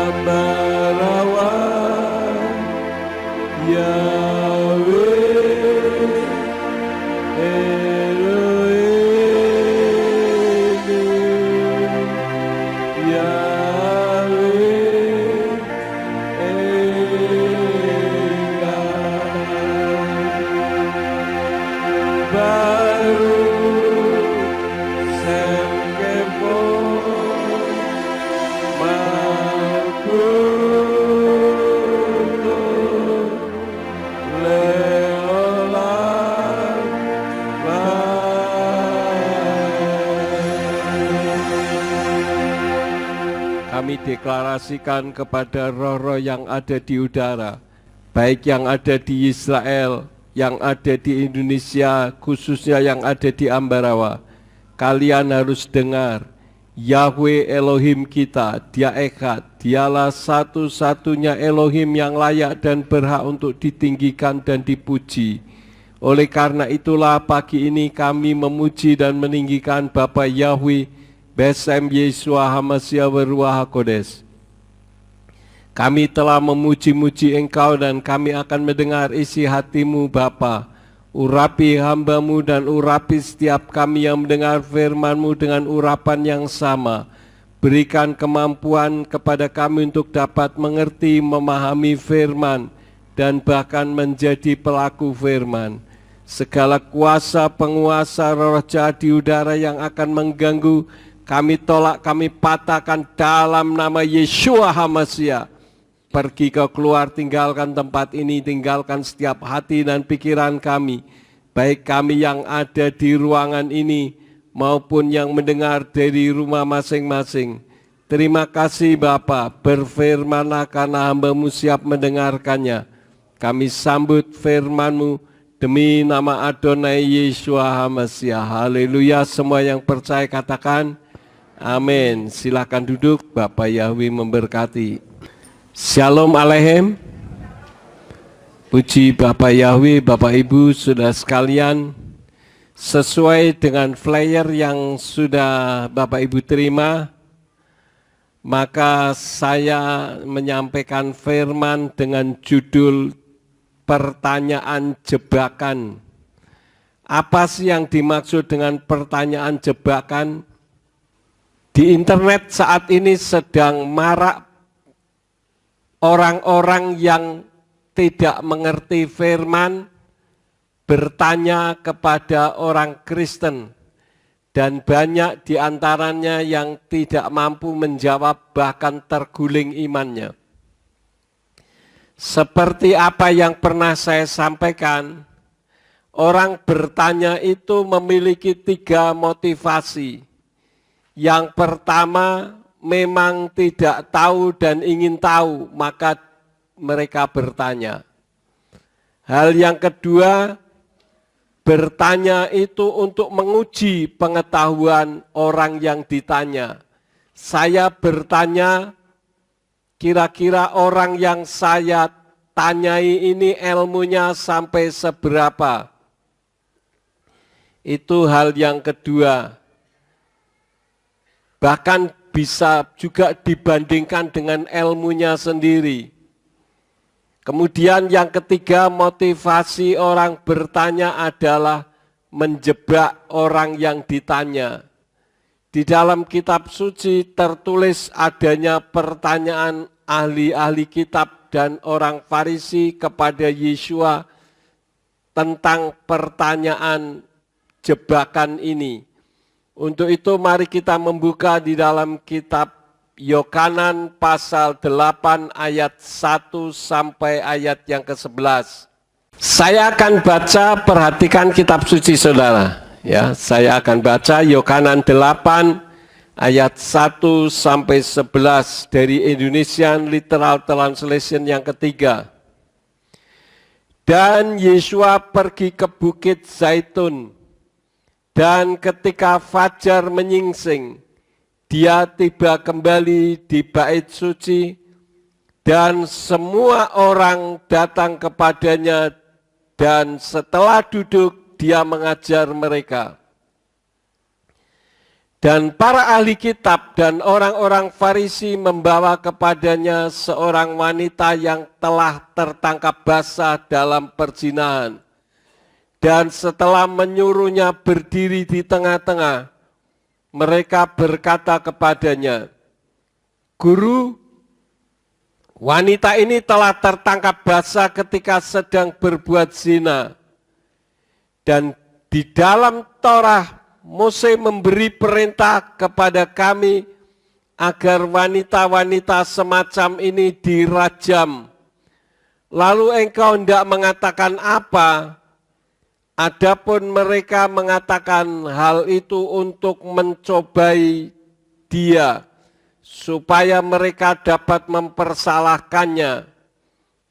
Ambarawa Yahweh Elohim Yahweh Eka Baru Semkepo Kami deklarasikan kepada roh-roh yang ada di udara, baik yang ada di Israel, yang ada di Indonesia, khususnya yang ada di Ambarawa. Kalian harus dengar, Yahweh Elohim kita, Dia Echad, Dialah satu-satunya Elohim yang layak dan berhak untuk ditinggikan dan dipuji. Oleh karena itulah pagi ini kami memuji dan meninggikan Bapa Yahweh, Besem Yeshua Hamasya Beruah HaKodes. Kami telah memuji-muji Engkau dan kami akan mendengar isi hatimu Bapa. Urapi hamba-Mu dan urapi setiap kami yang mendengar firman-Mu dengan urapan yang sama. Berikan kemampuan kepada kami untuk dapat mengerti, memahami firman, dan bahkan menjadi pelaku firman. Segala kuasa penguasa roh jahat di udara yang akan mengganggu, kami tolak, kami patahkan dalam nama Yeshua Hamasya. Pergi kau keluar, tinggalkan tempat ini, tinggalkan setiap hati dan pikiran kami. Baik kami yang ada di ruangan ini, maupun yang mendengar dari rumah masing-masing. Terima kasih Bapa, berfirmanlah karena hamba-Mu siap mendengarkannya. Kami sambut firman-Mu demi nama Adonai Yeshua Hamasya. Haleluya, semua yang percaya katakan amin. Silakan duduk, Bapak Yahweh memberkati. Shalom Aleichem. Puji Bapak Yahweh, Bapak Ibu, saudara sekalian. Sesuai dengan flyer yang sudah Bapak Ibu terima, maka saya menyampaikan firman dengan judul pertanyaan jebakan. Apa sih yang dimaksud dengan pertanyaan jebakan? Di internet saat ini sedang marak orang-orang yang tidak mengerti firman bertanya kepada orang Kristen, dan banyak di antaranya yang tidak mampu menjawab, bahkan terguling imannya. Seperti apa yang pernah saya sampaikan, orang bertanya itu memiliki 3 motivasi. Yang pertama, memang tidak tahu dan ingin tahu, maka mereka bertanya. Hal yang kedua, bertanya itu untuk menguji pengetahuan orang yang ditanya. Saya bertanya, kira-kira orang yang saya tanyai ini ilmunya sampai seberapa? Itu hal yang kedua. Bahkan bisa juga dibandingkan dengan ilmunya sendiri. Kemudian yang ketiga, motivasi orang bertanya adalah menjebak orang yang ditanya. Di dalam kitab suci tertulis adanya pertanyaan ahli-ahli kitab dan orang Farisi kepada Yeshua tentang pertanyaan jebakan ini. Untuk itu mari kita membuka di dalam kitab Yohanan pasal 8 ayat 1 sampai ayat yang ke-11. Saya akan baca, perhatikan kitab suci saudara. Ya, saya akan baca Yohanan 8 ayat 1 sampai 11 dari Indonesian Literal Translation yang ketiga. Dan Yeshua pergi ke Bukit Zaitun. Dan ketika fajar menyingsing, dia tiba kembali di bait suci, dan semua orang datang kepadanya, dan setelah duduk dia mengajar mereka. Dan para ahli kitab dan orang-orang Farisi membawa kepadanya seorang wanita yang telah tertangkap basah dalam perzinahan. Dan setelah menyuruhnya berdiri di tengah-tengah, mereka berkata kepadanya, "Guru, wanita ini telah tertangkap basah ketika sedang berbuat zina. Dan di dalam Torah, Mose memberi perintah kepada kami agar wanita-wanita semacam ini dirajam. Lalu engkau hendak mengatakan apa? Adapun mereka mengatakan hal itu untuk mencobai dia, supaya mereka dapat mempersalahkannya.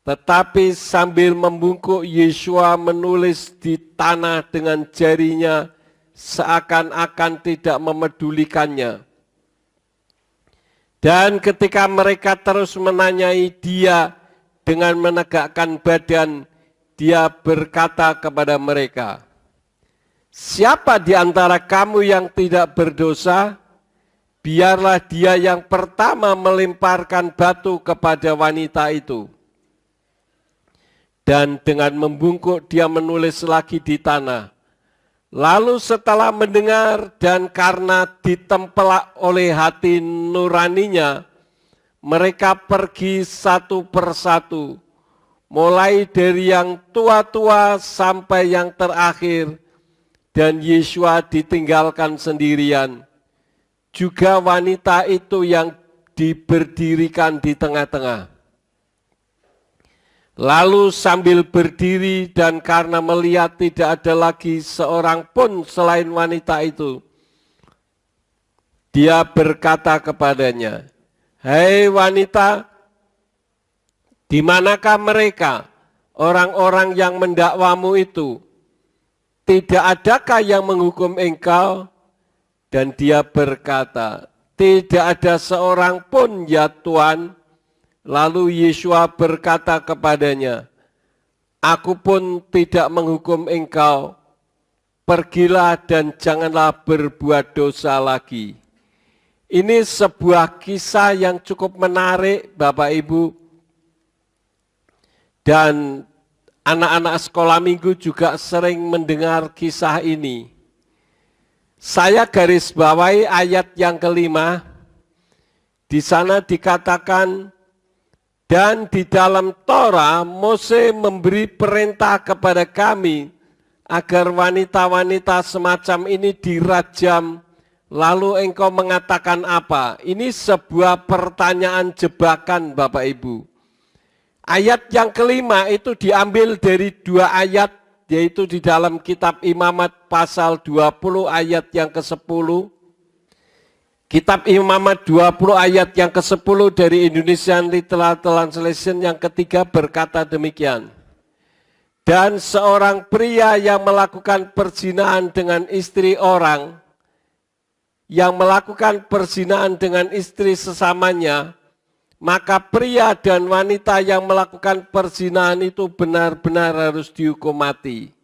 Tetapi sambil membungkuk, Yesua menulis di tanah dengan jarinya, seakan-akan tidak memedulikannya. Dan ketika mereka terus menanyai dia dengan menegakkan badan, dia berkata kepada mereka, "Siapa di antara kamu yang tidak berdosa? Biarlah dia yang pertama melemparkan batu kepada wanita itu." Dan dengan membungkuk dia menulis lagi di tanah. Lalu setelah mendengar dan karena ditempelak oleh hati nuraninya, mereka pergi satu persatu, mulai dari yang tua-tua sampai yang terakhir, dan Yesua ditinggalkan sendirian. Juga wanita itu yang diberdirikan di tengah-tengah. Lalu sambil berdiri dan karena melihat tidak ada lagi seorang pun selain wanita itu, dia berkata kepadanya, "Hei wanita, di manakah mereka, orang-orang yang mendakwamu itu? Tidak adakah yang menghukum engkau?" Dan dia berkata, "Tidak ada seorang pun ya Tuhan." Lalu Yesua berkata kepadanya, "Aku pun tidak menghukum engkau. Pergilah dan janganlah berbuat dosa lagi." Ini sebuah kisah yang cukup menarik, Bapak Ibu. Dan anak-anak sekolah minggu juga sering mendengar kisah ini. Saya garis bawahi ayat yang kelima. Di sana dikatakan, "Dan di dalam Torah, Mose memberi perintah kepada kami agar wanita-wanita semacam ini dirajam. Lalu engkau mengatakan apa?" Ini sebuah pertanyaan jebakan, Bapak Ibu. Ayat yang kelima itu diambil dari dua ayat, yaitu di dalam kitab Imamat pasal 20 ayat yang ke-10. Kitab Imamat 20 ayat yang ke-10 dari Indonesian Literal Translation yang ketiga berkata demikian. "Dan seorang pria yang melakukan perzinahan dengan istri orang, yang melakukan perzinahan dengan istri sesamanya, maka pria dan wanita yang melakukan perzinahan itu benar-benar harus dihukum mati."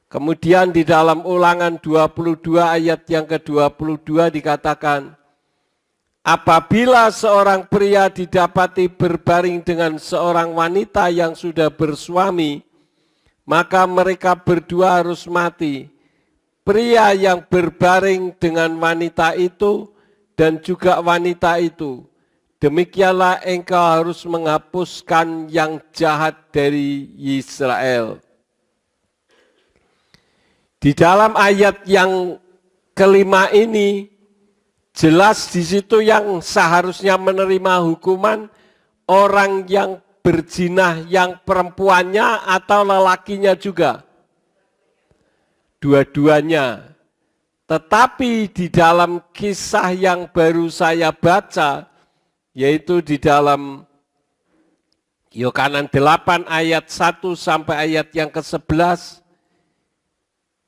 Kemudian di dalam Ulangan 22 ayat yang ke-22 dikatakan, "Apabila seorang pria didapati berbaring dengan seorang wanita yang sudah bersuami, maka mereka berdua harus mati. Pria yang berbaring dengan wanita itu dan juga wanita itu. Demikianlah engkau harus menghapuskan yang jahat dari Israel." Di dalam ayat yang kelima ini, jelas di situ yang seharusnya menerima hukuman orang yang berzina, yang perempuannya atau lelakinya juga. Dua-duanya. Tetapi di dalam kisah yang baru saya baca, yaitu di dalam Yohanes 8 ayat 1 sampai ayat yang ke-11,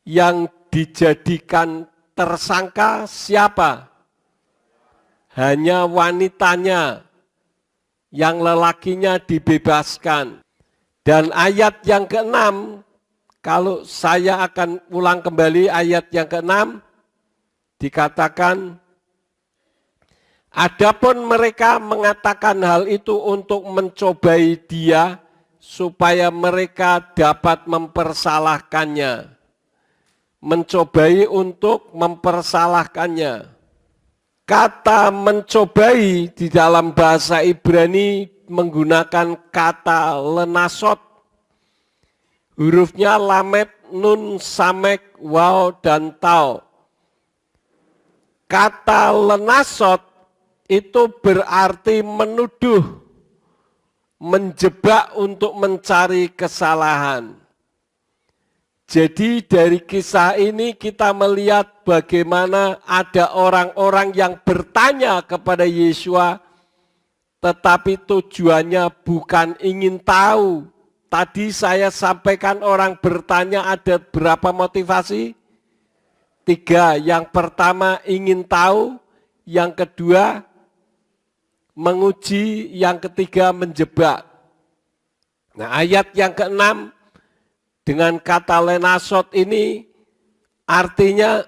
yang dijadikan tersangka siapa? Hanya wanitanya, yang lelakinya dibebaskan. Dan ayat yang ke-6, kalau saya akan ulang kembali ayat yang ke-6, dikatakan, adapun mereka mengatakan hal itu untuk mencobai dia, supaya mereka dapat mempersalahkannya. Mencobai untuk mempersalahkannya. Kata mencobai di dalam bahasa Ibrani menggunakan kata lenasot. Hurufnya lamet, nun, samek, waw, dan tau. Kata lenasot itu berarti menuduh, menjebak untuk mencari kesalahan. Jadi dari kisah ini kita melihat bagaimana ada orang-orang yang bertanya kepada Yesua, tetapi tujuannya bukan ingin tahu. Tadi saya sampaikan orang bertanya ada berapa motivasi? 3. Yang pertama ingin tahu, yang kedua menguji, yang ketiga menjebak. Nah, ayat yang ke-6 dengan kata lenasot ini artinya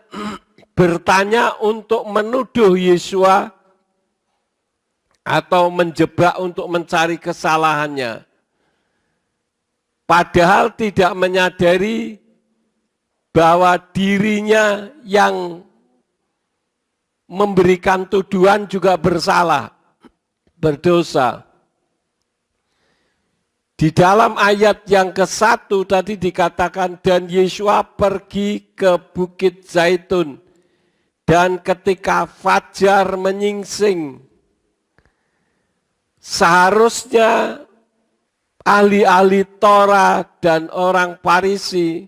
bertanya untuk menuduh Yesua atau menjebak untuk mencari kesalahannya. Padahal tidak menyadari bahwa dirinya yang memberikan tuduhan juga bersalah, berdosa. Di dalam ayat yang ke-1 tadi dikatakan, dan Yesua pergi ke Bukit Zaitun, dan ketika fajar menyingsing, seharusnya ahli-ahli Torah dan orang Farisi,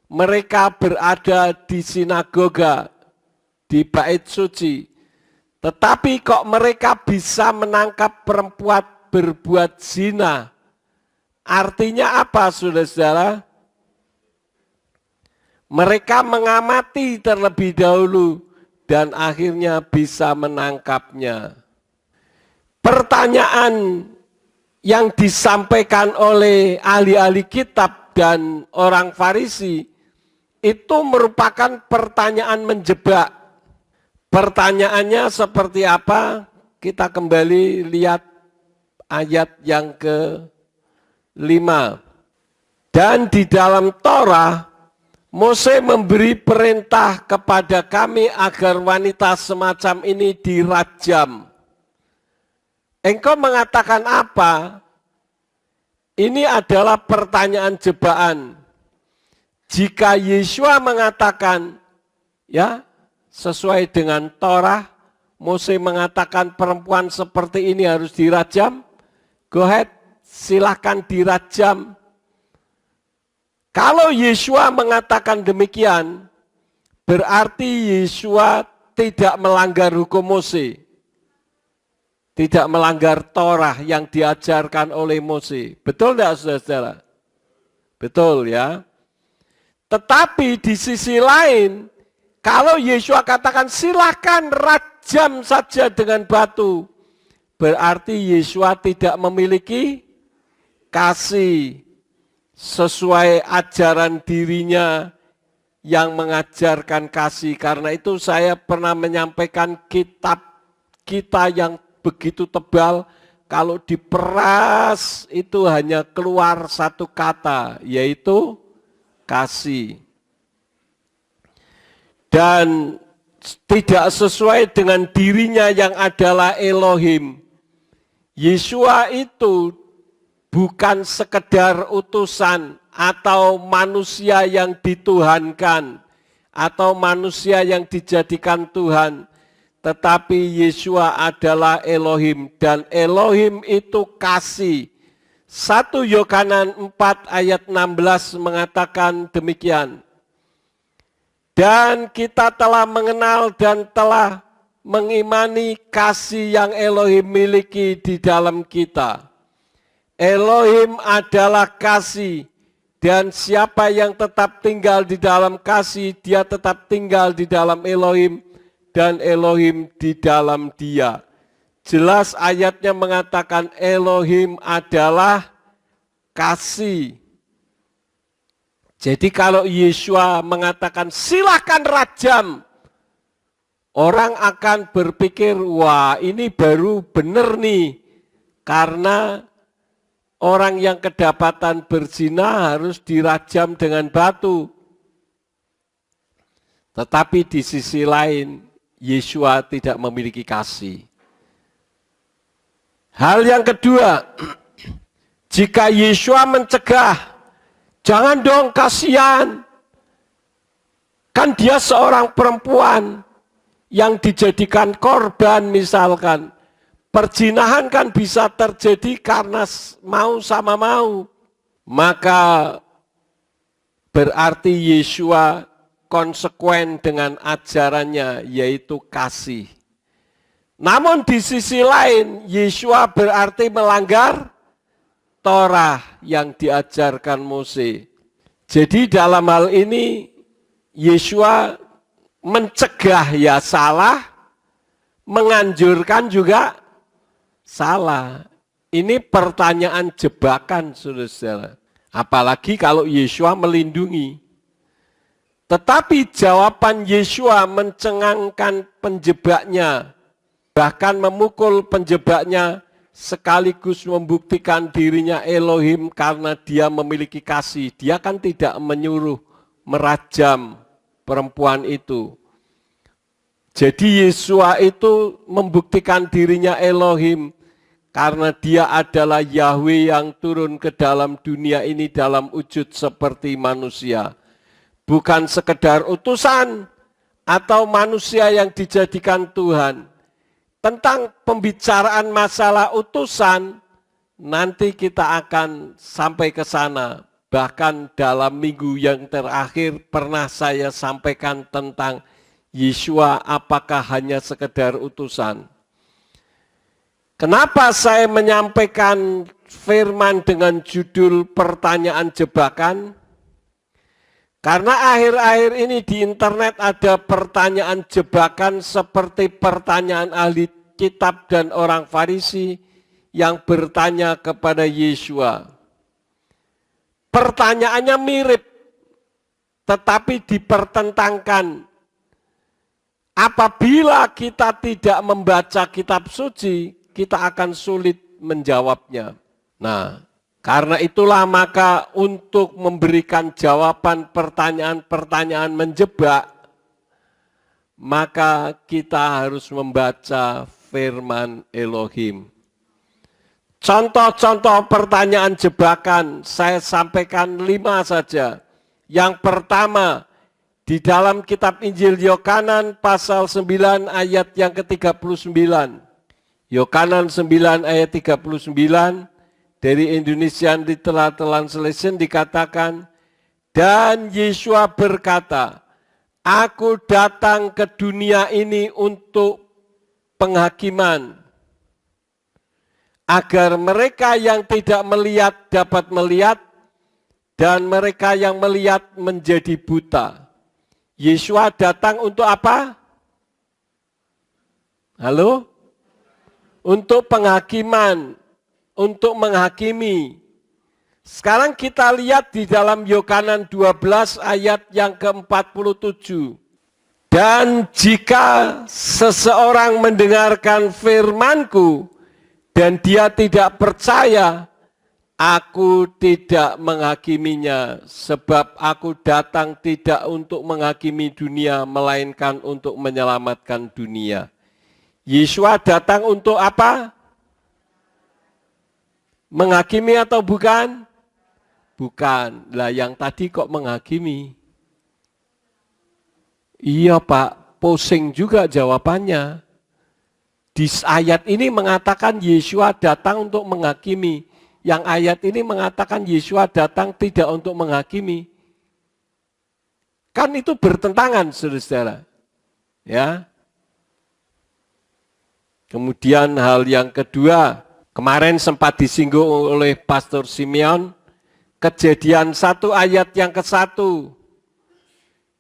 mereka berada di sinagoga, di bait suci. Tetapi kok mereka bisa menangkap perempuan berbuat zina? Artinya apa, saudara-saudara? Mereka mengamati terlebih dahulu dan akhirnya bisa menangkapnya. Pertanyaan yang disampaikan oleh ahli-ahli kitab dan orang Farisi itu merupakan pertanyaan menjebak. Pertanyaannya seperti apa? Kita kembali lihat ayat yang ke-5. Dan di dalam Torah, Mose memberi perintah kepada kami agar wanita semacam ini dirajam. Engkau mengatakan apa? Ini adalah pertanyaan jebakan. Jika Yesua mengatakan, ya, sesuai dengan Torah, Mose mengatakan perempuan seperti ini harus dirajam, go ahead, silahkan dirajam. Kalau Yesua mengatakan demikian, berarti Yesua tidak melanggar hukum Mose. Tidak melanggar Torah yang diajarkan oleh Mose. Betul tidak, saudara-saudara? Betul ya. Tetapi di sisi lain, kalau Yesua katakan silahkan rajam saja dengan batu, berarti Yesua tidak memiliki kasih sesuai ajaran dirinya yang mengajarkan kasih. Karena itu saya pernah menyampaikan kitab kita yang begitu tebal, kalau diperas itu hanya keluar satu kata, yaitu kasih. Dan tidak sesuai dengan dirinya yang adalah Elohim. Yesua itu bukan sekedar utusan atau manusia yang dituhankan atau manusia yang dijadikan Tuhan, tetapi Yesua adalah Elohim dan Elohim itu kasih. 1 Yohanes 4 ayat 16 mengatakan demikian. Dan kita telah mengenal dan telah mengimani kasih yang Elohim miliki di dalam kita. Elohim adalah kasih, dan siapa yang tetap tinggal di dalam kasih, dia tetap tinggal di dalam Elohim, dan Elohim di dalam dia. Jelas ayatnya mengatakan Elohim adalah kasih. Jadi kalau Yesua mengatakan silakan rajam, orang akan berpikir, wah ini baru benar nih, karena orang yang kedapatan berzina harus dirajam dengan batu. Tetapi di sisi lain, Yesua tidak memiliki kasih. Hal yang kedua, jika Yesua mencegah, jangan dong kasihan. Kan dia seorang perempuan yang dijadikan korban misalkan. Perzinahan kan bisa terjadi karena mau sama mau. Maka berarti Yesua konsekuen dengan ajarannya yaitu kasih. Namun di sisi lain Yesua berarti melanggar Torah yang diajarkan Mose. Jadi dalam hal ini Yesua mencegah ya salah, menganjurkan juga salah. Ini pertanyaan jebakan, saudara-saudara. Apalagi kalau Yesua melindungi. Tetapi jawaban Yesua mencengangkan penjebaknya, bahkan memukul penjebaknya, sekaligus membuktikan dirinya Elohim karena dia memiliki kasih. Dia kan tidak menyuruh merajam perempuan itu. Jadi Yesua itu membuktikan dirinya Elohim karena dia adalah Yahweh yang turun ke dalam dunia ini dalam wujud seperti manusia. Bukan sekedar utusan atau manusia yang dijadikan Tuhan. Tentang pembicaraan masalah utusan, nanti kita akan sampai ke sana. Bahkan dalam minggu yang terakhir pernah saya sampaikan tentang Yesua apakah hanya sekedar utusan. Kenapa saya menyampaikan firman dengan judul pertanyaan jebakan? Karena akhir-akhir ini di internet ada pertanyaan jebakan seperti pertanyaan ahli kitab dan orang Farisi yang bertanya kepada Yesua. Pertanyaannya mirip, tetapi dipertentangkan. Apabila kita tidak membaca kitab suci, kita akan sulit menjawabnya. Nah, karena itulah maka untuk memberikan jawaban pertanyaan-pertanyaan menjebak, maka kita harus membaca firman Elohim. Contoh-contoh pertanyaan jebakan, saya sampaikan 5 saja. Yang pertama, di dalam kitab Injil Yohanan pasal 9 ayat yang ke-39. Yohanan 9 ayat 39, dari Indonesian Literal Translation dikatakan, dan Yesua berkata, aku datang ke dunia ini untuk penghakiman, agar mereka yang tidak melihat dapat melihat, dan mereka yang melihat menjadi buta. Yesua datang untuk apa? Halo? Untuk penghakiman, untuk menghakimi. Sekarang kita lihat di dalam Yohanan 12 ayat yang ke-47. Dan jika seseorang mendengarkan firman-Ku dan dia tidak percaya, aku tidak menghakiminya, sebab aku datang tidak untuk menghakimi dunia, melainkan untuk menyelamatkan dunia. Yesua datang untuk apa? Menghakimi atau bukan? Bukan. Lah yang tadi kok menghakimi? Iya Pak, pusing juga jawabannya. Di ayat ini mengatakan Yesua datang untuk menghakimi. Yang ayat ini mengatakan Yesua datang tidak untuk menghakimi. Kan itu bertentangan, saudara-saudara. Ya. Kemudian hal yang kedua, kemarin sempat disinggung oleh Pastor Simeon, Kejadian 1 ayat yang ke-1.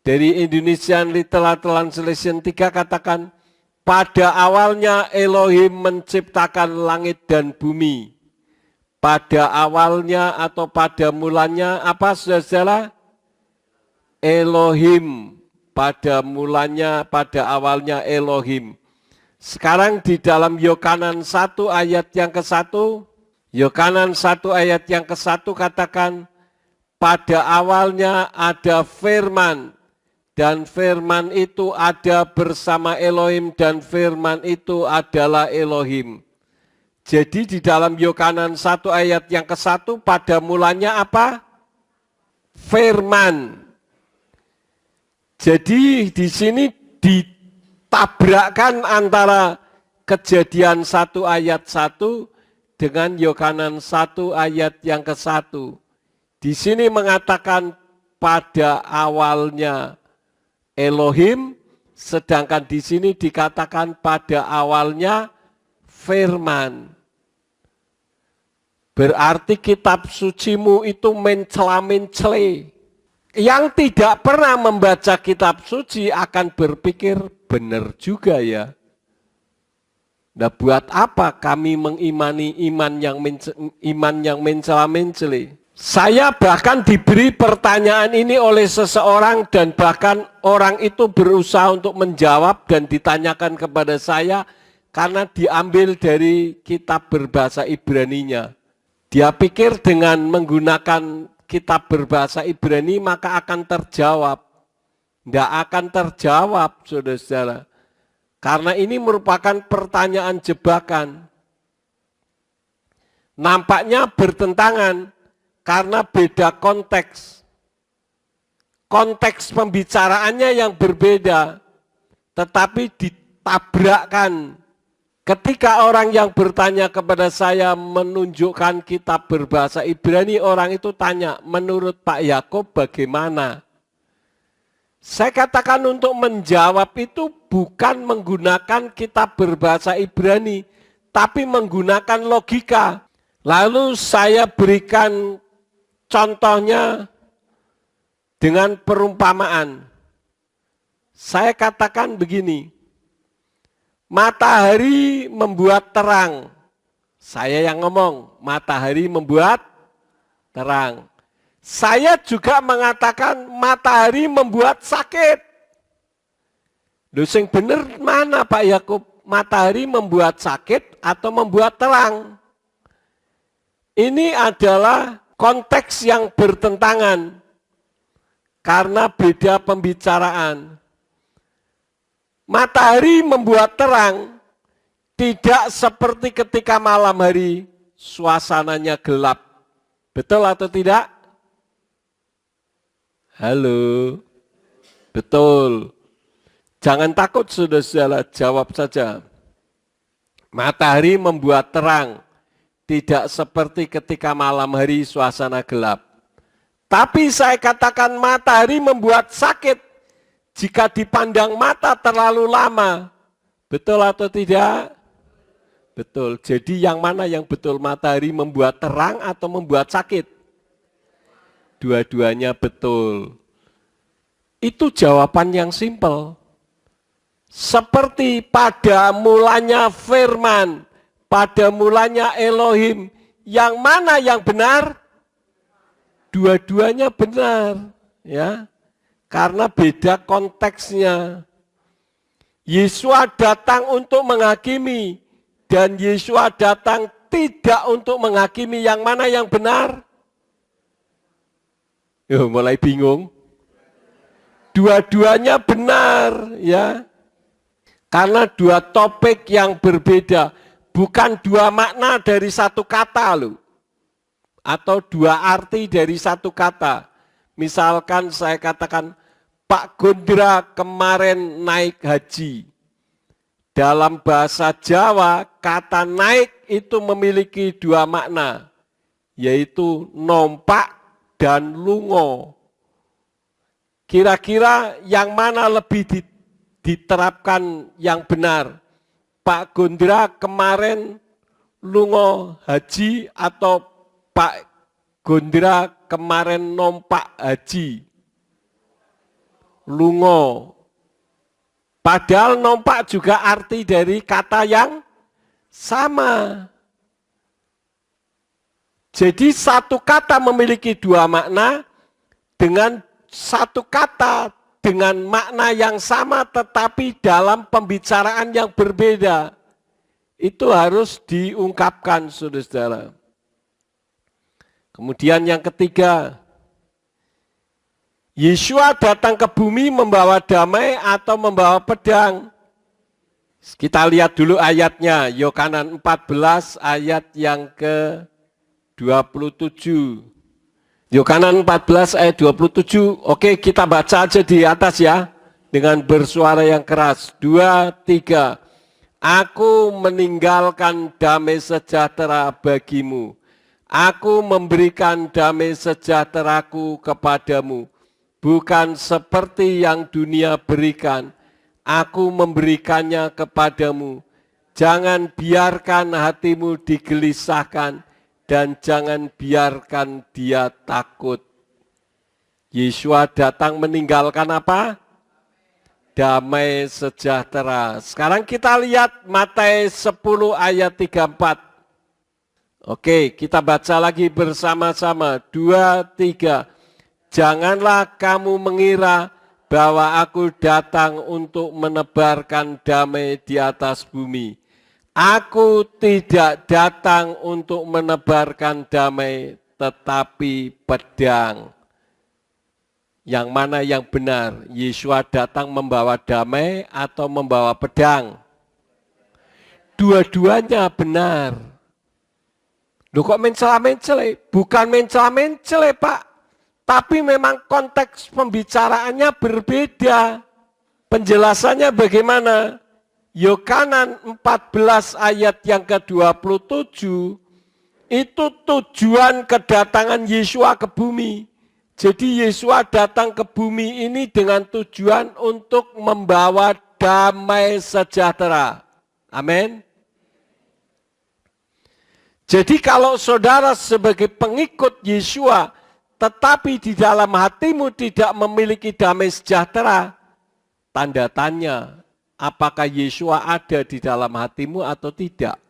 Dari Indonesian Literal Translation 3 katakan, pada awalnya Elohim menciptakan langit dan bumi. Pada awalnya atau pada mulanya apa saudara? Elohim pada mulanya, pada awalnya Elohim. Sekarang di dalam Yohanes 1 ayat yang ke-1, Yohanes 1 ayat yang ke-1 katakan, pada awalnya ada firman, dan firman itu ada bersama Elohim, dan firman itu adalah Elohim. Jadi di dalam Yohanes 1 ayat yang ke-1 pada mulanya apa? Firman. Jadi di sini ditabrakkan antara Kejadian 1 ayat 1 dengan Yohanes 1 ayat yang ke-1. Di sini mengatakan pada awalnya Elohim, sedangkan di sini dikatakan pada awalnya firman. Berarti kitab sucimu itu mencela-mencele. Yang tidak pernah membaca kitab suci akan berpikir benar juga ya. Nah, buat apa kami mengimani iman yang mencela-mencele? Saya bahkan diberi pertanyaan ini oleh seseorang dan bahkan orang itu berusaha untuk menjawab dan ditanyakan kepada saya karena diambil dari kitab berbahasa Ibraninya. Dia pikir dengan menggunakan kitab berbahasa Ibrani maka akan terjawab. Tidak akan terjawab, saudara-saudara. Karena ini merupakan pertanyaan jebakan. Nampaknya bertentangan karena beda konteks. Konteks pembicaraannya yang berbeda, tetapi ditabrakkan. Ketika orang yang bertanya kepada saya menunjukkan kitab berbahasa Ibrani, orang itu tanya, menurut Pak Yakub bagaimana? Saya katakan untuk menjawab itu bukan menggunakan kitab berbahasa Ibrani, tapi menggunakan logika. Lalu saya berikan contohnya dengan perumpamaan. Saya katakan begini, matahari membuat terang. Saya yang ngomong, matahari membuat terang. Saya juga mengatakan matahari membuat sakit. Loh, sing bener mana Pak Yakub? Matahari membuat sakit atau membuat terang? Ini adalah konteks yang bertentangan karena beda pembicaraan. Matahari membuat terang tidak seperti ketika malam hari suasananya gelap. Betul atau tidak? Halo. Betul. Jangan takut saudara-saudara, jawab saja. Matahari membuat terang tidak seperti ketika malam hari suasana gelap. Tapi saya katakan matahari membuat sakit jika dipandang mata terlalu lama. Betul atau tidak? Betul. Jadi yang mana yang betul? Matahari membuat terang atau membuat sakit? Dua-duanya betul. Itu jawaban yang simpel. Seperti pada mulanya firman, pada mulanya Elohim, yang mana yang benar? Dua-duanya benar, ya. Karena beda konteksnya. Yesua datang untuk menghakimi dan Yesua datang tidak untuk menghakimi. Yang mana yang benar? Mulai bingung. Dua-duanya benar, ya. Karena dua topik yang berbeda, bukan dua makna dari satu kata loh. Atau dua arti dari satu kata. Misalkan saya katakan, Pak Gondra kemarin naik haji. Dalam bahasa Jawa, kata naik itu memiliki dua makna, yaitu nompak dan lungo. Kira-kira yang mana lebih diterapkan yang benar? Pak Gondra kemarin lungo haji atau Pak Gondra kemarin nompak haji? Lungo. Padahal nompak juga arti dari kata yang sama. Jadi satu kata memiliki dua makna dengan satu kata dengan makna yang sama tetapi dalam pembicaraan yang berbeda. Itu harus diungkapkan, saudara-saudara. Kemudian yang ketiga, Yeshua datang ke bumi membawa damai atau membawa pedang. Kita lihat dulu ayatnya, Yohanes 14 ayat yang ke-27. Yohanes 14 ayat 27, oke kita baca aja di atas ya, dengan bersuara yang keras. 2, 3, aku meninggalkan damai sejahtera bagimu. Aku memberikan damai sejahteraku kepadamu. Bukan seperti yang dunia berikan, aku memberikannya kepadamu. Jangan biarkan hatimu digelisahkan, dan jangan biarkan dia takut. Yeshua datang meninggalkan apa? Damai sejahtera. Sekarang kita lihat Matius 10 ayat 34. Oke, kita baca lagi bersama-sama. 2, 3. Janganlah kamu mengira bahwa aku datang untuk menebarkan damai di atas bumi. Aku tidak datang untuk menebarkan damai, tetapi pedang. Yang mana yang benar? Yeshua datang membawa damai atau membawa pedang? Dua-duanya benar. Loh kok mencela-mencela? Bukan mencela-mencela, Pak. Tapi memang konteks pembicaraannya berbeda. Penjelasannya bagaimana? Yohanes 14 ayat yang ke-27, itu tujuan kedatangan Yeshua ke bumi. Jadi Yeshua datang ke bumi ini dengan tujuan untuk membawa damai sejahtera. Amin. Jadi kalau saudara sebagai pengikut Yeshua, tetapi di dalam hatimu tidak memiliki damai sejahtera, tanda tanya, apakah Yeshua ada di dalam hatimu atau tidak?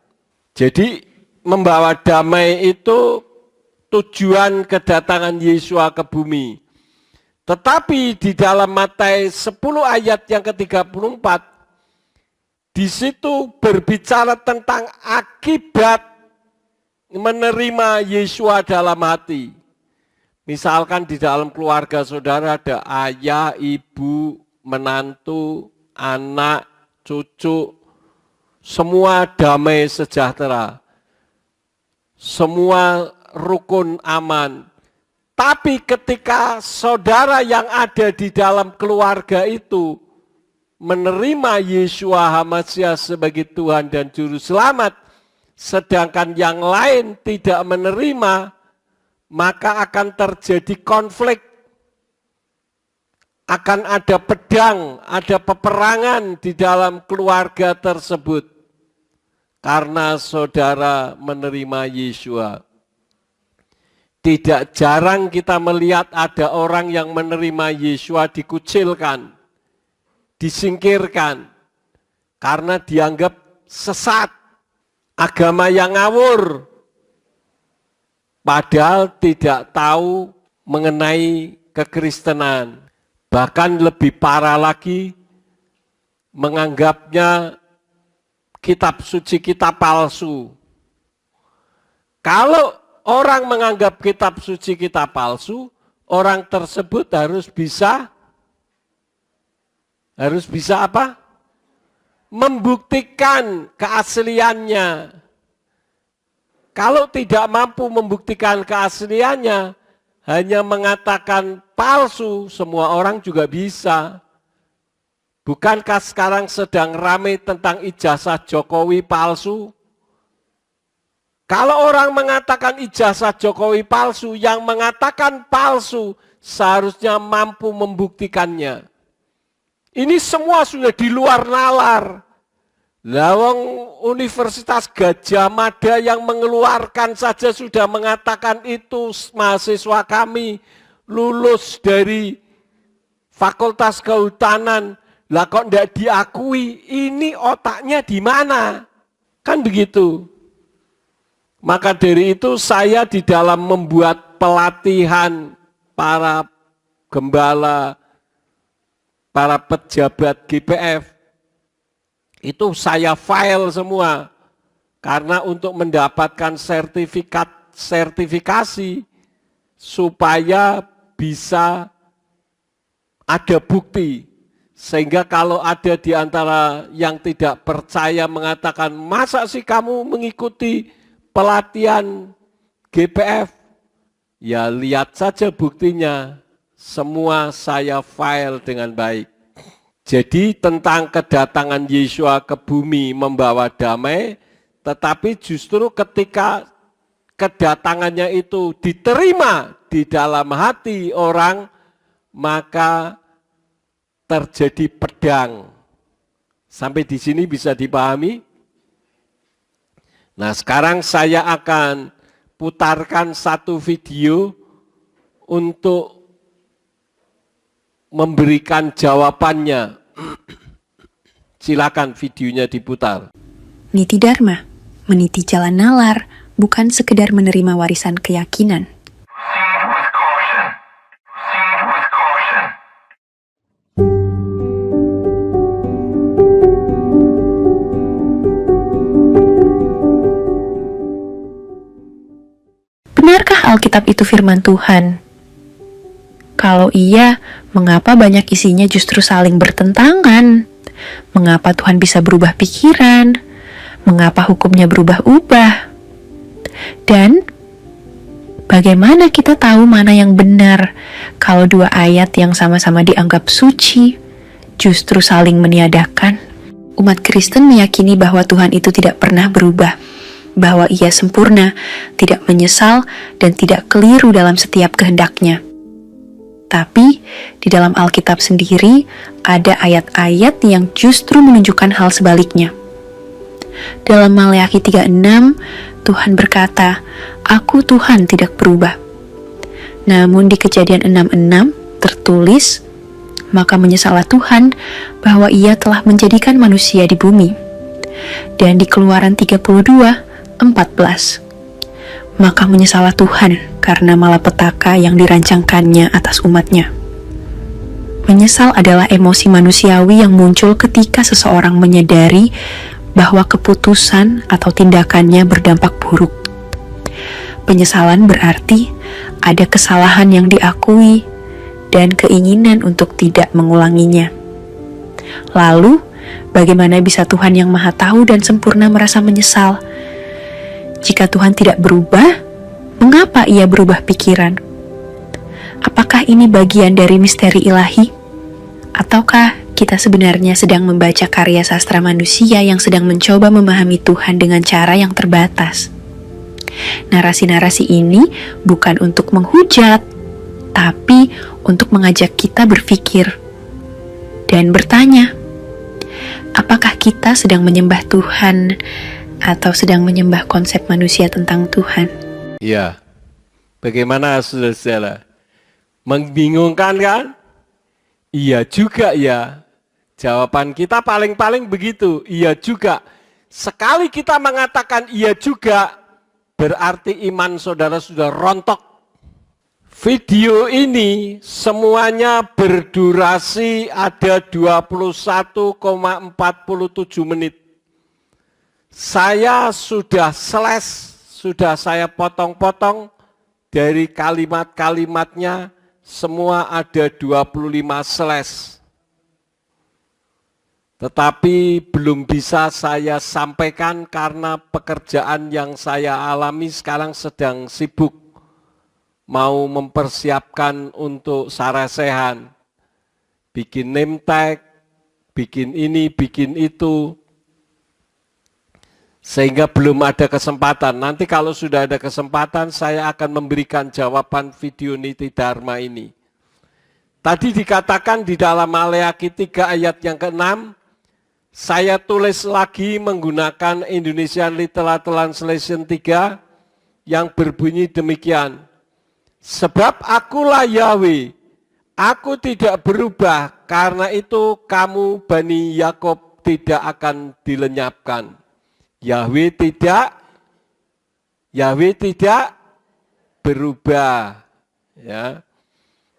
Jadi membawa damai itu tujuan kedatangan Yeshua ke bumi. Tetapi di dalam Matius 10 ayat yang ke-34, di situ berbicara tentang akibat menerima Yeshua dalam hati. Misalkan di dalam keluarga saudara ada ayah, ibu, menantu, anak, cucu, semua damai sejahtera. Semua rukun aman. Tapi ketika saudara yang ada di dalam keluarga itu menerima Yeshua HaMashiach sebagai Tuhan dan Juru Selamat, sedangkan yang lain tidak menerima, maka akan terjadi konflik. Akan ada pedang, ada peperangan di dalam keluarga tersebut. Karena saudara menerima Yeshua. Tidak jarang kita melihat ada orang yang menerima Yeshua dikucilkan, disingkirkan, karena dianggap sesat, agama yang ngawur, padahal tidak tahu mengenai kekristenan. Bahkan lebih parah lagi, menganggapnya kitab suci kitab palsu. Kalau orang menganggap kitab suci kitab palsu, orang tersebut harus bisa apa? Membuktikan keasliannya. Kalau tidak mampu membuktikan keasliannya, hanya mengatakan palsu, semua orang juga bisa. Bukankah sekarang sedang ramai tentang ijazah Jokowi palsu? Kalau orang mengatakan ijazah Jokowi palsu, yang mengatakan palsu seharusnya mampu membuktikannya. Ini semua sudah di luar nalar. Lawang Universitas Gajah Mada yang mengeluarkan saja sudah mengatakan itu mahasiswa kami lulus dari Fakultas Kehutanan. Lah kok tidak diakui, ini otaknya di mana? Kan begitu. Maka dari itu saya di dalam membuat pelatihan para gembala, para pejabat GPF, itu saya file semua. Karena untuk mendapatkan sertifikasi supaya bisa ada bukti. Sehingga kalau ada di antara yang tidak percaya mengatakan, masa sih kamu mengikuti pelatihan GPF? Ya lihat saja buktinya, semua saya file dengan baik. Jadi tentang kedatangan Yesua ke bumi membawa damai, tetapi justru ketika kedatangannya itu diterima di dalam hati orang, maka terjadi pedang. Sampai di sini bisa dipahami? Nah, sekarang saya akan putarkan satu video untuk memberikan jawabannya. Silakan videonya diputar. Niti Dharma, meniti jalan nalar, bukan sekedar menerima warisan keyakinan. Benarkah Alkitab itu firman Tuhan? Kalau iya, mengapa banyak isinya justru saling bertentangan? Mengapa Tuhan bisa berubah pikiran? Mengapa hukumnya berubah-ubah? Dan bagaimana kita tahu mana yang benar kalau dua ayat yang sama-sama dianggap suci justru saling meniadakan? Umat Kristen meyakini bahwa Tuhan itu tidak pernah berubah, bahwa Ia sempurna, tidak menyesal, dan tidak keliru dalam setiap kehendaknya. Tapi, di dalam Alkitab sendiri, ada ayat-ayat yang justru menunjukkan hal sebaliknya. Dalam Maleakhi 3:6, Tuhan berkata, "Aku Tuhan tidak berubah." Namun di Kejadian 6:6 tertulis, "Maka menyesallah Tuhan bahwa Ia telah menjadikan manusia di bumi." Dan di Keluaran 32:14, "Maka menyesallah Tuhan karena malapetaka yang dirancangkannya atas umatnya." Menyesal adalah emosi manusiawi yang muncul ketika seseorang menyadari bahwa keputusan atau tindakannya berdampak buruk. Penyesalan berarti ada kesalahan yang diakui dan keinginan untuk tidak mengulanginya. Lalu, bagaimana bisa Tuhan yang Maha Tahu dan sempurna merasa menyesal? Jika Tuhan tidak berubah, mengapa Ia berubah pikiran? Apakah ini bagian dari misteri ilahi? Ataukah kita sebenarnya sedang membaca karya sastra manusia yang sedang mencoba memahami Tuhan dengan cara yang terbatas? Narasi-narasi ini bukan untuk menghujat, tapi untuk mengajak kita berpikir dan bertanya, apakah kita sedang menyembah Tuhan atau sedang menyembah konsep manusia tentang Tuhan? Ya, bagaimana saudara-saudara? Membingungkan kan? Iya juga ya. Jawaban kita paling-paling begitu, iya juga. Sekali kita mengatakan iya juga, berarti iman saudara sudah rontok. Video ini semuanya berdurasi ada 21,47 menit. Saya sudah sudah saya potong-potong dari kalimat-kalimatnya, semua ada 25 slash. Tetapi belum bisa saya sampaikan karena pekerjaan yang saya alami sekarang sedang sibuk. Mau mempersiapkan untuk sarasehan. Bikin name tag, bikin ini, bikin itu. Sehingga belum ada kesempatan. Nanti kalau sudah ada kesempatan, saya akan memberikan jawaban video Niti Dharma ini. Tadi dikatakan di dalam Maleakhi 3 ayat yang ke-6, saya tulis lagi menggunakan Indonesian Literal Translation 3 yang berbunyi demikian. Sebab akulah Yahweh, aku tidak berubah, karena itu kamu Bani Yakob tidak akan dilenyapkan. Yahweh tidak berubah. Ya.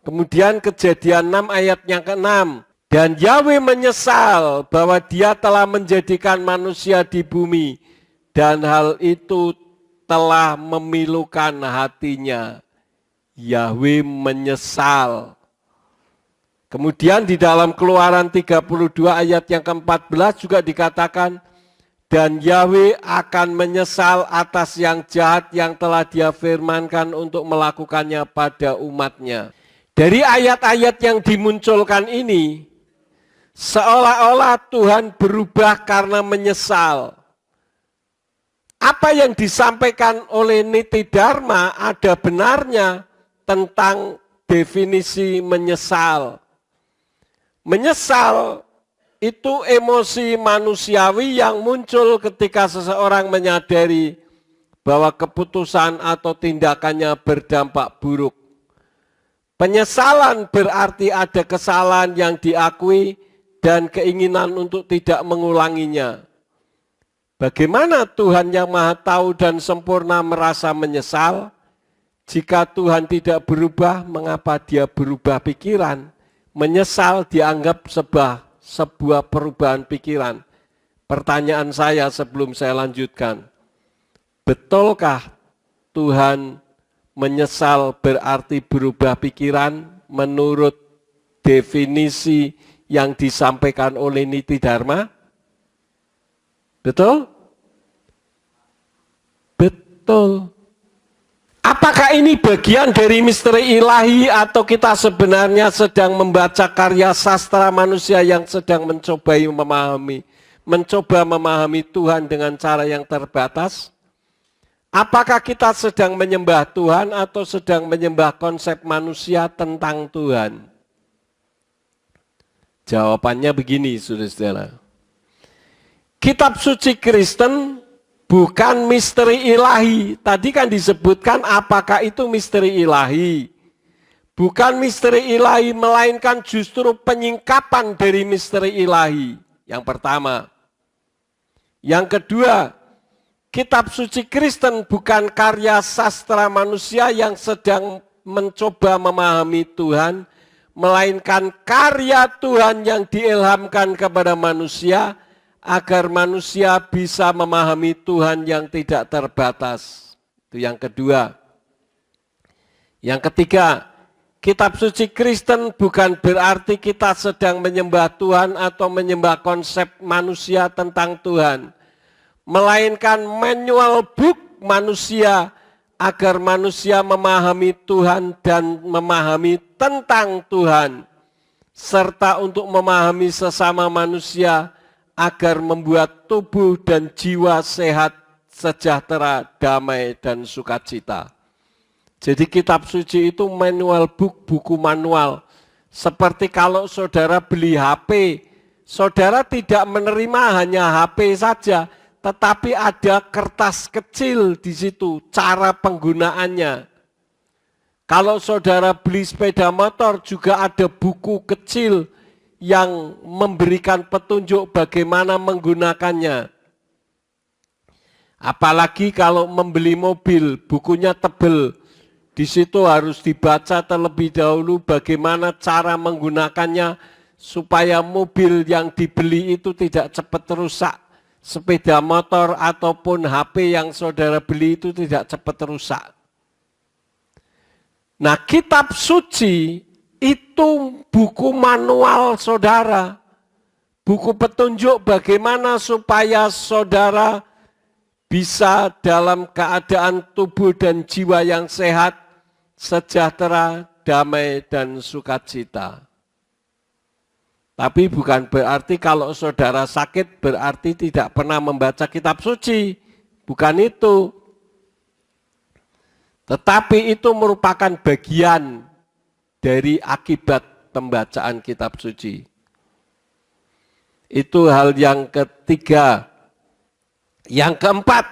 Kemudian Kejadian 6 ayat yang ke-6. Dan Yahweh menyesal bahwa dia telah menjadikan manusia di bumi dan hal itu telah memilukan hatinya. Yahweh menyesal. Kemudian di dalam Keluaran 32 ayat yang ke-14 juga dikatakan, dan Yahweh akan menyesal atas yang jahat yang telah dia firmankan untuk melakukannya pada umatnya. Dari ayat-ayat yang dimunculkan ini, seolah-olah Tuhan berubah karena menyesal. Apa yang disampaikan oleh Niti Dharma ada benarnya tentang definisi menyesal. Menyesal itu emosi manusiawi yang muncul ketika seseorang menyadari bahwa keputusan atau tindakannya berdampak buruk. Penyesalan berarti ada kesalahan yang diakui dan keinginan untuk tidak mengulanginya. Bagaimana Tuhan yang Maha Tahu dan sempurna merasa menyesal? Jika Tuhan tidak berubah, mengapa dia berubah pikiran? Menyesal dianggap sebuah perubahan pikiran. Pertanyaan saya sebelum saya lanjutkan, betulkah Tuhan menyesal berarti berubah pikiran menurut definisi yang disampaikan oleh Niti Dharma? Betul? Betul. Apakah ini bagian dari misteri ilahi atau kita sebenarnya sedang membaca karya sastra manusia yang sedang mencoba memahami Tuhan dengan cara yang terbatas? Apakah kita sedang menyembah Tuhan atau sedang menyembah konsep manusia tentang Tuhan? Jawabannya begini, saudara-saudara. Kitab suci Kristen bukan misteri ilahi. Tadi kan disebutkan apakah itu misteri ilahi. Bukan misteri ilahi, melainkan justru penyingkapan dari misteri ilahi. Yang pertama. Yang kedua, kitab suci Kristen bukan karya sastra manusia yang sedang mencoba memahami Tuhan, melainkan karya Tuhan yang diilhamkan kepada manusia, agar manusia bisa memahami Tuhan yang tidak terbatas. Itu yang kedua. Yang ketiga, kitab suci Kristen bukan berarti kita sedang menyembah Tuhan atau menyembah konsep manusia tentang Tuhan, melainkan manual book manusia agar manusia memahami Tuhan dan memahami tentang Tuhan, serta untuk memahami sesama manusia agar membuat tubuh dan jiwa sehat, sejahtera, damai, dan sukacita. Jadi kitab suci itu manual book, buku manual. Seperti kalau saudara beli HP, saudara tidak menerima hanya HP saja, tetapi ada kertas kecil di situ, cara penggunaannya. Kalau saudara beli sepeda motor juga ada buku kecil yang memberikan petunjuk bagaimana menggunakannya. Apalagi kalau membeli mobil, bukunya tebal. Di situ harus dibaca terlebih dahulu bagaimana cara menggunakannya supaya mobil yang dibeli itu tidak cepat rusak. Sepeda motor ataupun HP yang saudara beli itu tidak cepat rusak. Nah, kitab suci itu buku manual saudara. Buku petunjuk bagaimana supaya saudara bisa dalam keadaan tubuh dan jiwa yang sehat, sejahtera, damai, dan sukacita. Tapi bukan berarti kalau saudara sakit berarti tidak pernah membaca kitab suci. Bukan itu. Tetapi itu merupakan bagian dari akibat pembacaan kitab suci. Itu hal yang ketiga. Yang keempat,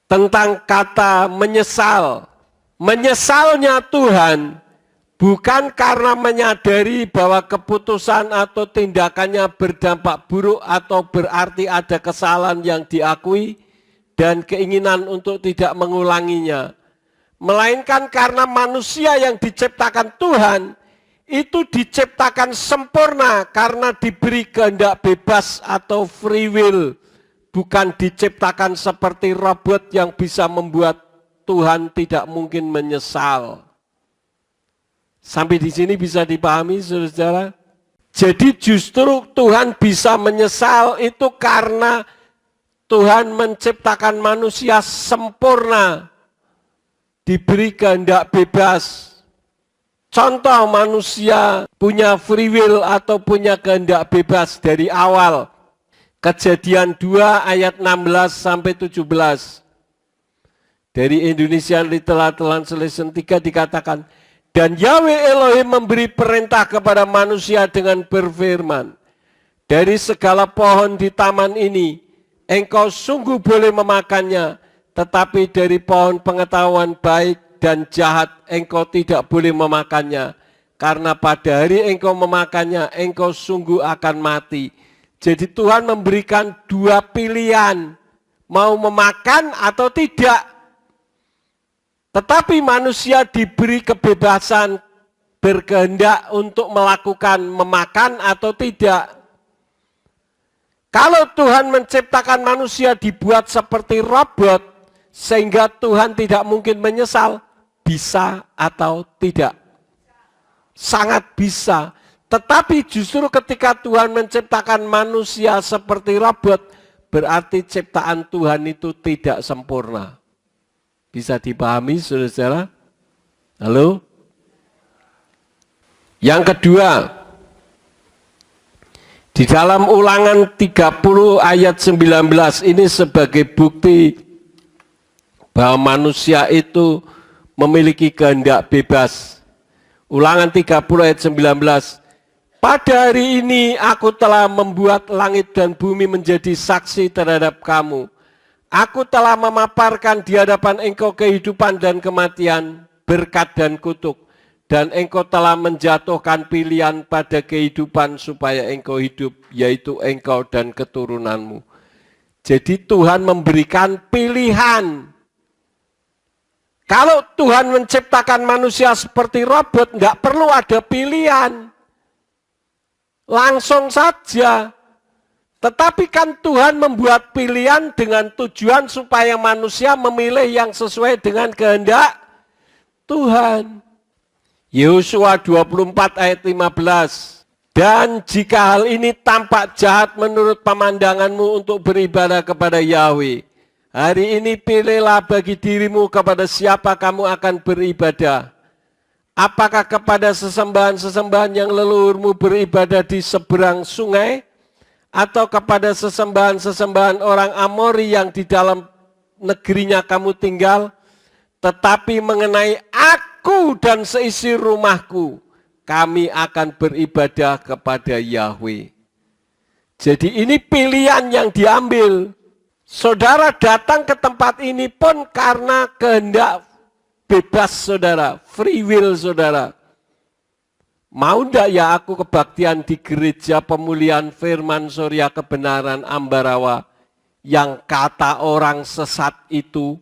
tentang kata menyesal. Menyesalnya Tuhan bukan karena menyadari bahwa keputusan atau tindakannya berdampak buruk atau berarti ada kesalahan yang diakui dan keinginan untuk tidak mengulanginya. Melainkan karena manusia yang diciptakan Tuhan itu diciptakan sempurna karena diberi kehendak bebas atau free will, bukan diciptakan seperti robot yang bisa membuat Tuhan tidak mungkin menyesal. Sampai di sini bisa dipahami, saudara-saudara? Jadi justru Tuhan bisa menyesal itu karena Tuhan menciptakan manusia sempurna, diberi kehendak bebas. Contoh manusia punya free will atau punya kehendak bebas dari awal. Kejadian 2 ayat 16 sampai 17. Dari Indonesian Literal Translation 3 dikatakan, dan Yahweh Elohim memberi perintah kepada manusia dengan berfirman, dari segala pohon di taman ini, engkau sungguh boleh memakannya, tetapi dari pohon pengetahuan baik dan jahat engkau tidak boleh memakannya, karena pada hari engkau memakannya, engkau sungguh akan mati. Jadi Tuhan memberikan dua pilihan, mau memakan atau tidak. Tetapi manusia diberi kebebasan berkehendak untuk melakukan memakan atau tidak. Kalau Tuhan menciptakan manusia dibuat seperti robot, sehingga Tuhan tidak mungkin menyesal, bisa atau tidak? Sangat bisa. Tetapi justru ketika Tuhan menciptakan manusia seperti robot, berarti ciptaan Tuhan itu tidak sempurna. Bisa dipahami, saudara-saudara? Halo? Yang kedua, di dalam Ulangan 30 ayat 19 ini sebagai bukti bahwa manusia itu memiliki kehendak bebas. Ulangan 30 ayat 19. Pada hari ini aku telah membuat langit dan bumi menjadi saksi terhadap kamu. Aku telah memaparkan di hadapan engkau kehidupan dan kematian, berkat dan kutuk. Dan engkau telah menjatuhkan pilihan pada kehidupan supaya engkau hidup, yaitu engkau dan keturunanmu. Jadi Tuhan memberikan pilihan. Kalau Tuhan menciptakan manusia seperti robot, nggak perlu ada pilihan. Langsung saja. Tetapi kan Tuhan membuat pilihan dengan tujuan supaya manusia memilih yang sesuai dengan kehendak Tuhan. Yosua 24 ayat 15. Dan jika hal ini tampak jahat menurut pemandanganmu untuk beribadah kepada Yahweh, hari ini pilihlah bagi dirimu kepada siapa kamu akan beribadah. Apakah kepada sesembahan-sesembahan yang leluhurmu beribadah di seberang sungai, atau kepada sesembahan-sesembahan orang Amori yang di dalam negerinya kamu tinggal? Tetapi mengenai aku dan seisi rumahku, kami akan beribadah kepada Yahweh. Jadi ini pilihan yang diambil. Saudara datang ke tempat ini pun karena kehendak bebas saudara, free will saudara. Mau ndak ya aku kebaktian di gereja pemulihan firman Surya kebenaran Ambarawa yang kata orang sesat itu?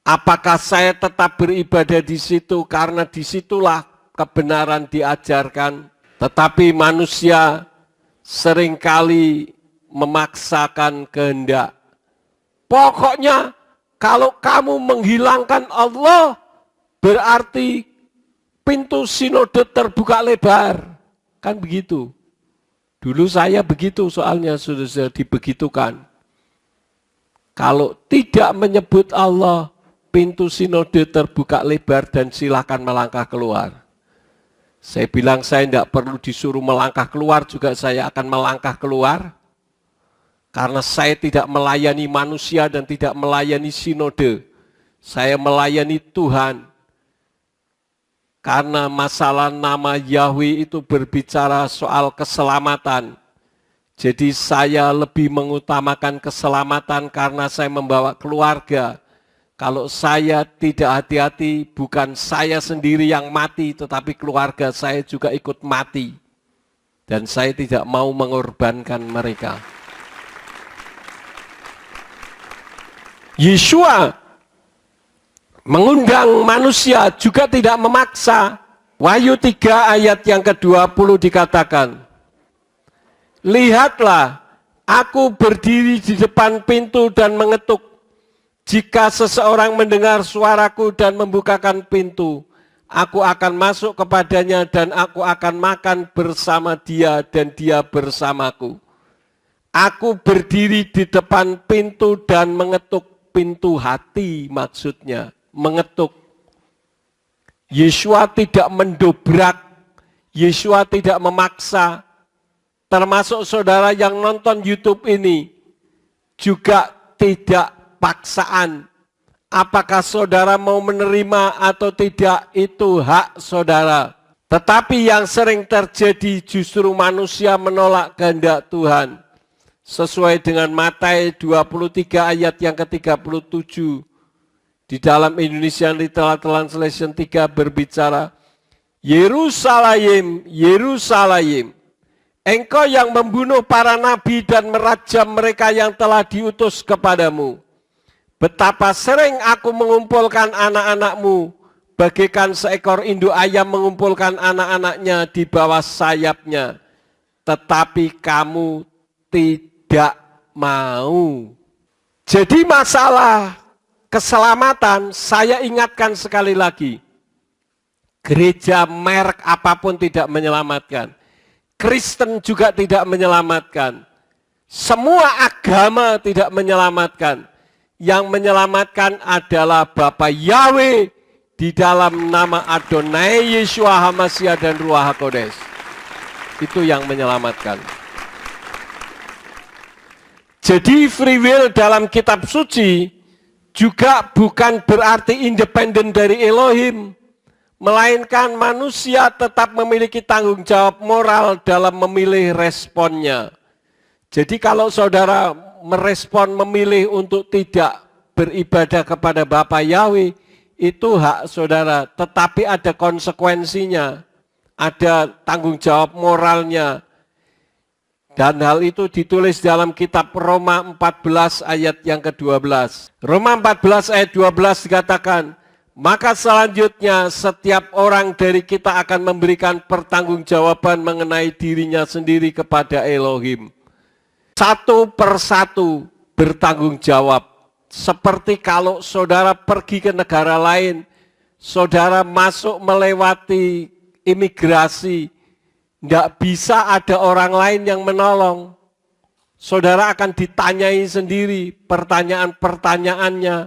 Apakah saya tetap beribadah di situ karena disitulah kebenaran diajarkan? Tetapi manusia seringkali memaksakan kehendak. Pokoknya kalau kamu menghilangkan Allah, berarti pintu sinode terbuka lebar. Kan begitu. Dulu saya begitu soalnya sudah dibegitukan. Kalau tidak menyebut Allah, pintu sinode terbuka lebar dan silakan melangkah keluar. Saya bilang saya tidak perlu disuruh melangkah keluar, juga saya akan melangkah keluar. Karena saya tidak melayani manusia dan tidak melayani sinode. Saya melayani Tuhan. Karena masalah nama Yahweh itu berbicara soal keselamatan. Jadi saya lebih mengutamakan keselamatan karena saya membawa keluarga. Kalau saya tidak hati-hati, bukan saya sendiri yang mati, tetapi keluarga saya juga ikut mati. Dan saya tidak mau mengorbankan mereka. Yeshua mengundang manusia juga tidak memaksa. Wahyu 3 ayat yang ke-20 dikatakan, lihatlah, aku berdiri di depan pintu dan mengetuk. Jika seseorang mendengar suaraku dan membukakan pintu, aku akan masuk kepadanya dan aku akan makan bersama dia dan dia bersamaku. Aku berdiri di depan pintu dan mengetuk, pintu hati maksudnya, mengetuk. Yesua tidak mendobrak, Yesua tidak memaksa. Termasuk saudara yang nonton YouTube ini juga tidak paksaan. Apakah saudara mau menerima atau tidak, itu hak saudara. Tetapi yang sering terjadi justru manusia menolak kehendak Tuhan. Sesuai dengan Matius 23 ayat yang ke-37. Di dalam Indonesian Literal Translation 3 berbicara, Yerusalem, Yerusalem, engkau yang membunuh para nabi dan merajam mereka yang telah diutus kepadamu. Betapa sering aku mengumpulkan anak-anakmu, bagaikan seekor induk ayam mengumpulkan anak-anaknya di bawah sayapnya. Tetapi kamu tidak mau. Jadi masalah keselamatan, saya ingatkan sekali lagi, gereja merek apapun tidak menyelamatkan. Kristen juga tidak menyelamatkan. Semua agama tidak menyelamatkan. Yang menyelamatkan adalah Bapa Yahweh di dalam nama Adonai Yeshua HaMashiach dan Ruach HaKodes. Itu yang menyelamatkan. Jadi free will dalam kitab suci juga bukan berarti independen dari Elohim, melainkan manusia tetap memiliki tanggung jawab moral dalam memilih responnya. Jadi kalau saudara merespon memilih untuk tidak beribadah kepada Bapa Yahweh, itu hak saudara, tetapi ada konsekuensinya, ada tanggung jawab moralnya. Dan hal itu ditulis dalam kitab Roma 14 ayat yang ke-12. Roma 14 ayat 12 dikatakan, maka selanjutnya setiap orang dari kita akan memberikan pertanggungjawaban mengenai dirinya sendiri kepada Elohim. Satu persatu bertanggung jawab. Seperti kalau saudara pergi ke negara lain, saudara masuk melewati imigrasi, tidak bisa ada orang lain yang menolong. Saudara akan ditanyai sendiri, pertanyaan-pertanyaannya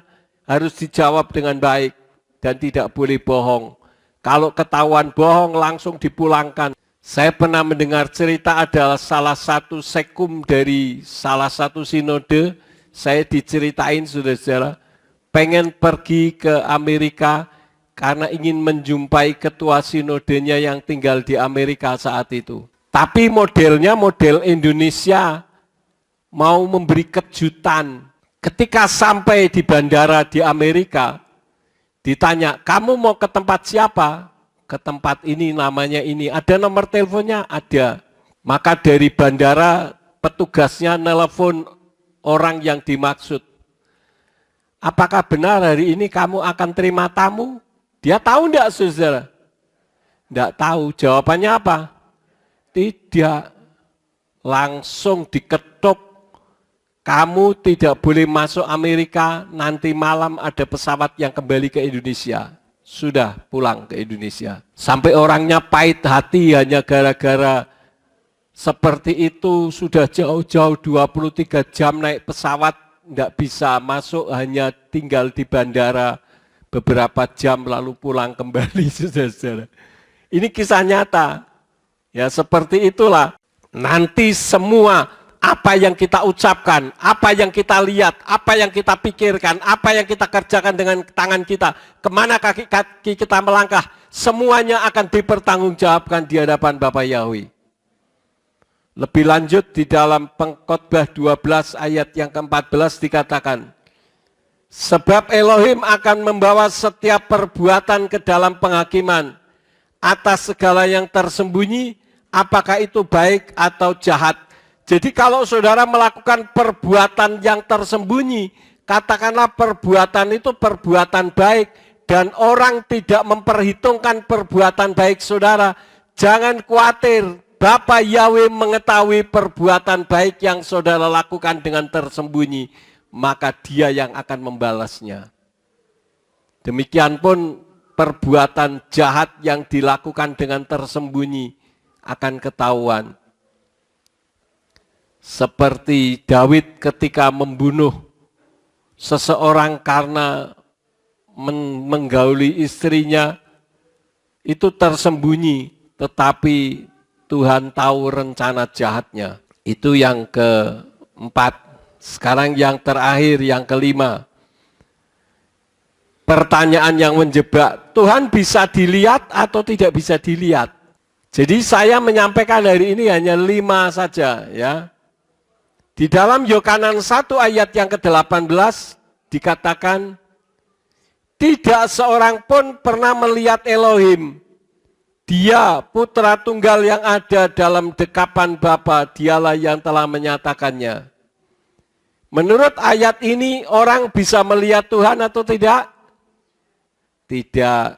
harus dijawab dengan baik dan tidak boleh bohong. Kalau ketahuan bohong langsung dipulangkan. Saya pernah mendengar cerita adalah salah satu sekum dari salah satu sinode, saya diceritain saudara-saudara, pengen pergi ke Amerika karena ingin menjumpai ketua sinodenya yang tinggal di Amerika saat itu. Tapi modelnya model Indonesia, mau memberi kejutan. Ketika sampai di bandara di Amerika, ditanya, kamu mau ke tempat siapa? Ke tempat ini, namanya ini. Ada nomor teleponnya? Ada. Maka dari bandara, petugasnya nelpon orang yang dimaksud. Apakah benar hari ini kamu akan terima tamu? Dia tahu enggak saudara? Enggak tahu. Jawabannya apa? Tidak. Langsung diketuk. Kamu tidak boleh masuk Amerika, nanti malam ada pesawat yang kembali ke Indonesia. Sudah pulang ke Indonesia. Sampai orangnya pahit hati hanya gara-gara seperti itu, sudah jauh-jauh 23 jam naik pesawat, enggak bisa masuk, hanya tinggal di bandara beberapa jam lalu pulang kembali, saudara-saudara. Ini kisah nyata. Ya seperti itulah. Nanti semua apa yang kita ucapkan, apa yang kita lihat, apa yang kita pikirkan, apa yang kita kerjakan dengan tangan kita, kemana kaki kita melangkah, semuanya akan dipertanggungjawabkan di hadapan Bapa Yahweh. Lebih lanjut di dalam Pengkhotbah 12 ayat yang ke-14 dikatakan, sebab Elohim akan membawa setiap perbuatan ke dalam penghakiman atas segala yang tersembunyi, apakah itu baik atau jahat. Jadi kalau saudara melakukan perbuatan yang tersembunyi, katakanlah perbuatan itu perbuatan baik, dan orang tidak memperhitungkan perbuatan baik saudara, jangan khawatir, Bapa Yahweh mengetahui perbuatan baik yang saudara lakukan dengan tersembunyi, maka Dia yang akan membalasnya. Demikian pun perbuatan jahat yang dilakukan dengan tersembunyi akan ketahuan. Seperti Daud ketika membunuh seseorang karena menggauli istrinya, itu tersembunyi, tetapi Tuhan tahu rencana jahatnya. Itu yang keempat. Sekarang yang terakhir, yang kelima. Pertanyaan yang menjebak, Tuhan bisa dilihat atau tidak bisa dilihat? Jadi saya menyampaikan hari ini hanya 5 saja ya. Di dalam Yohanes 1 ayat yang ke-18 dikatakan, tidak seorang pun pernah melihat Elohim. Dia putra tunggal yang ada dalam dekapan Bapa, dialah yang telah menyatakannya. Menurut ayat ini orang bisa melihat Tuhan atau tidak? Tidak.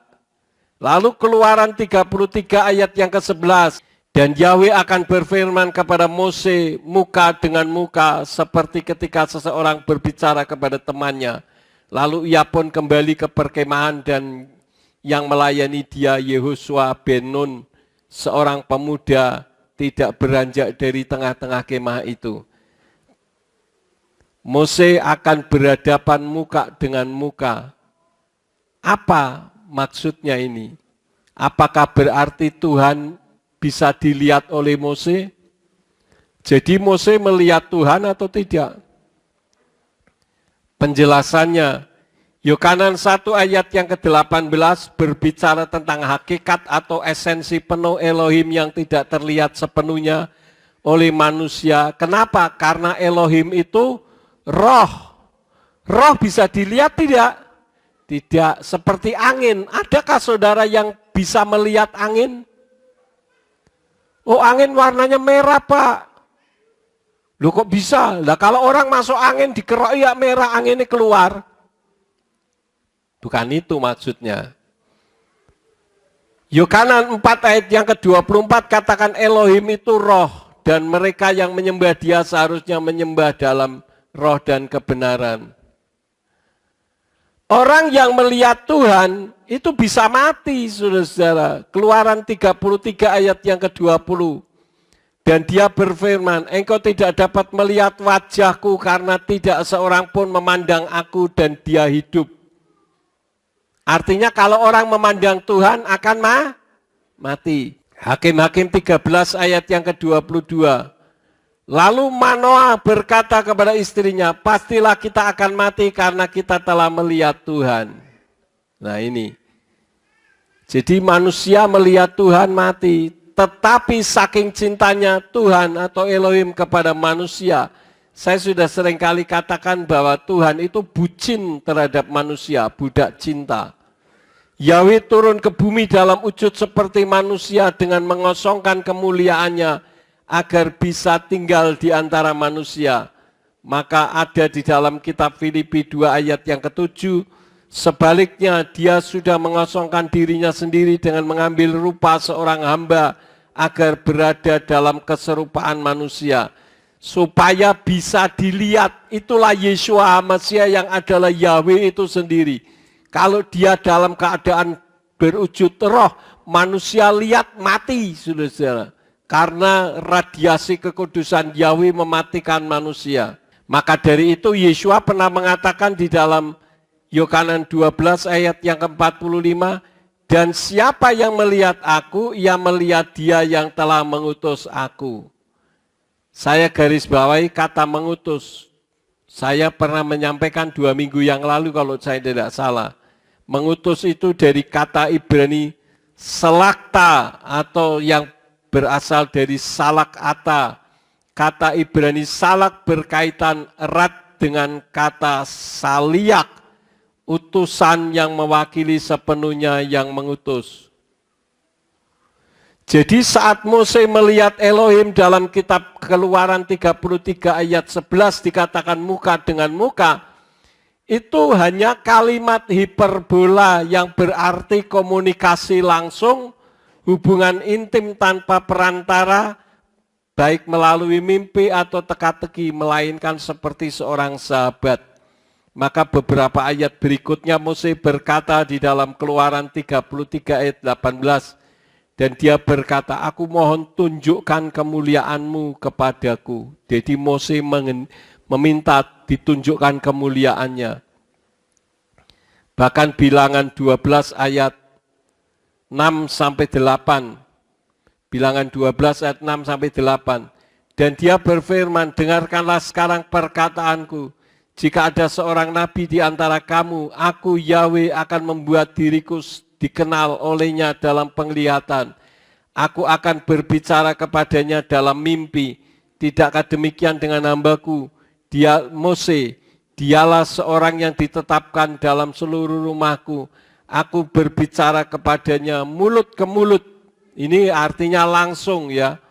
Lalu Keluaran 33 ayat yang ke-11. Dan Yahweh akan berfirman kepada Mose muka dengan muka seperti ketika seseorang berbicara kepada temannya. Lalu ia pun kembali ke perkemahan dan yang melayani dia Yehosua bin Nun, seorang pemuda tidak beranjak dari tengah-tengah kemah itu. Mose akan berhadapan muka dengan muka. Apa maksudnya ini? Apakah berarti Tuhan bisa dilihat oleh Mose? Jadi Mose melihat Tuhan atau tidak? Penjelasannya, Yohanes 1 ayat yang ke-18 berbicara tentang hakikat atau esensi penuh Elohim yang tidak terlihat sepenuhnya oleh manusia. Kenapa? Karena Elohim itu roh. Roh bisa dilihat tidak? Tidak. Seperti angin. Adakah saudara yang bisa melihat angin? Oh, angin warnanya merah, Pak. Loh kok bisa? Lah kalau orang masuk angin dikeroki ya merah, anginnya keluar. Bukan itu maksudnya. Yohanes 4 ayat yang ke-24 katakan Elohim itu roh dan mereka yang menyembah Dia seharusnya menyembah dalam roh dan kebenaran. Orang yang melihat Tuhan itu bisa mati, saudara-saudara. Keluaran 33 ayat yang ke-20. Dan Dia berfirman, engkau tidak dapat melihat wajahku karena tidak seorang pun memandang aku dan dia hidup. Artinya kalau orang memandang Tuhan akan mati. Hakim-Hakim 13 ayat yang ke-22. Lalu Manoah berkata kepada istrinya, pastilah kita akan mati karena kita telah melihat Tuhan. Nah ini. Jadi manusia melihat Tuhan mati, tetapi saking cintanya Tuhan atau Elohim kepada manusia, saya sudah seringkali katakan bahwa Tuhan itu bucin terhadap manusia, budak cinta. Yahweh turun ke bumi dalam wujud seperti manusia dengan mengosongkan kemuliaannya, agar bisa tinggal di antara manusia. Maka ada di dalam kitab Filipi 2 ayat yang ke-7, sebaliknya Dia sudah mengosongkan dirinya sendiri dengan mengambil rupa seorang hamba agar berada dalam keserupaan manusia. Supaya bisa dilihat, itulah Yeshua Mesias yang adalah Yahweh itu sendiri. Kalau Dia dalam keadaan berwujud roh, manusia lihat mati, saudara-saudara. Karena radiasi kekudusan Yahweh mematikan manusia. Maka dari itu Yeshua pernah mengatakan di dalam Yohanes 12 ayat yang ke-45, dan siapa yang melihat aku, ia melihat Dia yang telah mengutus aku. Saya garis bawahi kata mengutus. Saya pernah menyampaikan 2 minggu yang lalu kalau saya tidak salah. Mengutus itu dari kata Ibrani selakta atau yang berasal dari salak ata. Kata Ibrani salak berkaitan erat dengan kata saliak, utusan yang mewakili sepenuhnya yang mengutus. Jadi saat Mose melihat Elohim dalam kitab Keluaran 33 ayat 11 dikatakan muka dengan muka, itu hanya kalimat hiperbola yang berarti komunikasi langsung, hubungan intim tanpa perantara, baik melalui mimpi atau teka-teki, melainkan seperti seorang sahabat. Maka beberapa ayat berikutnya Mose berkata di dalam Keluaran 33 ayat 18, dan dia berkata, aku mohon tunjukkan kemuliaanmu kepadaku. Jadi Mose meminta ditunjukkan kemuliaannya. Bahkan bilangan 12 ayat 6-8. Bilangan 12 ayat 6-8. Dan dia berfirman, dengarkanlah sekarang perkataanku. Jika ada seorang nabi di antara kamu, aku Yahweh akan membuat diriku dikenal olehnya dalam penglihatan. Aku akan berbicara kepadanya dalam mimpi. Tidakkah demikian dengan hambaku? Dia Mose, dialah seorang yang ditetapkan dalam seluruh rumahku. Aku berbicara kepadanya mulut ke mulut. Ini artinya langsung ya.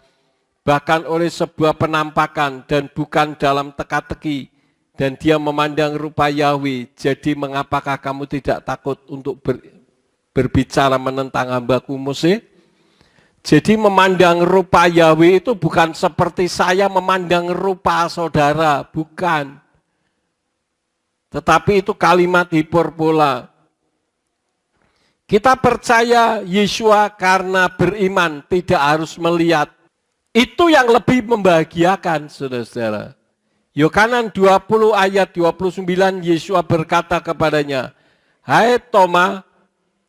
Bahkan oleh sebuah penampakan dan bukan dalam teka-teki. Dan dia memandang rupa Yahweh. Jadi mengapakah kamu tidak takut untuk berbicara menentang hambaku Mose? Jadi memandang rupa Yahweh itu bukan seperti saya memandang rupa saudara, bukan. Tetapi itu kalimat hiperbola. Kita percaya Yeshua karena beriman, tidak harus melihat. Itu yang lebih membahagiakan, saudara-saudara. Yohanan 20 ayat 29, Yeshua berkata kepadanya, hai Toma,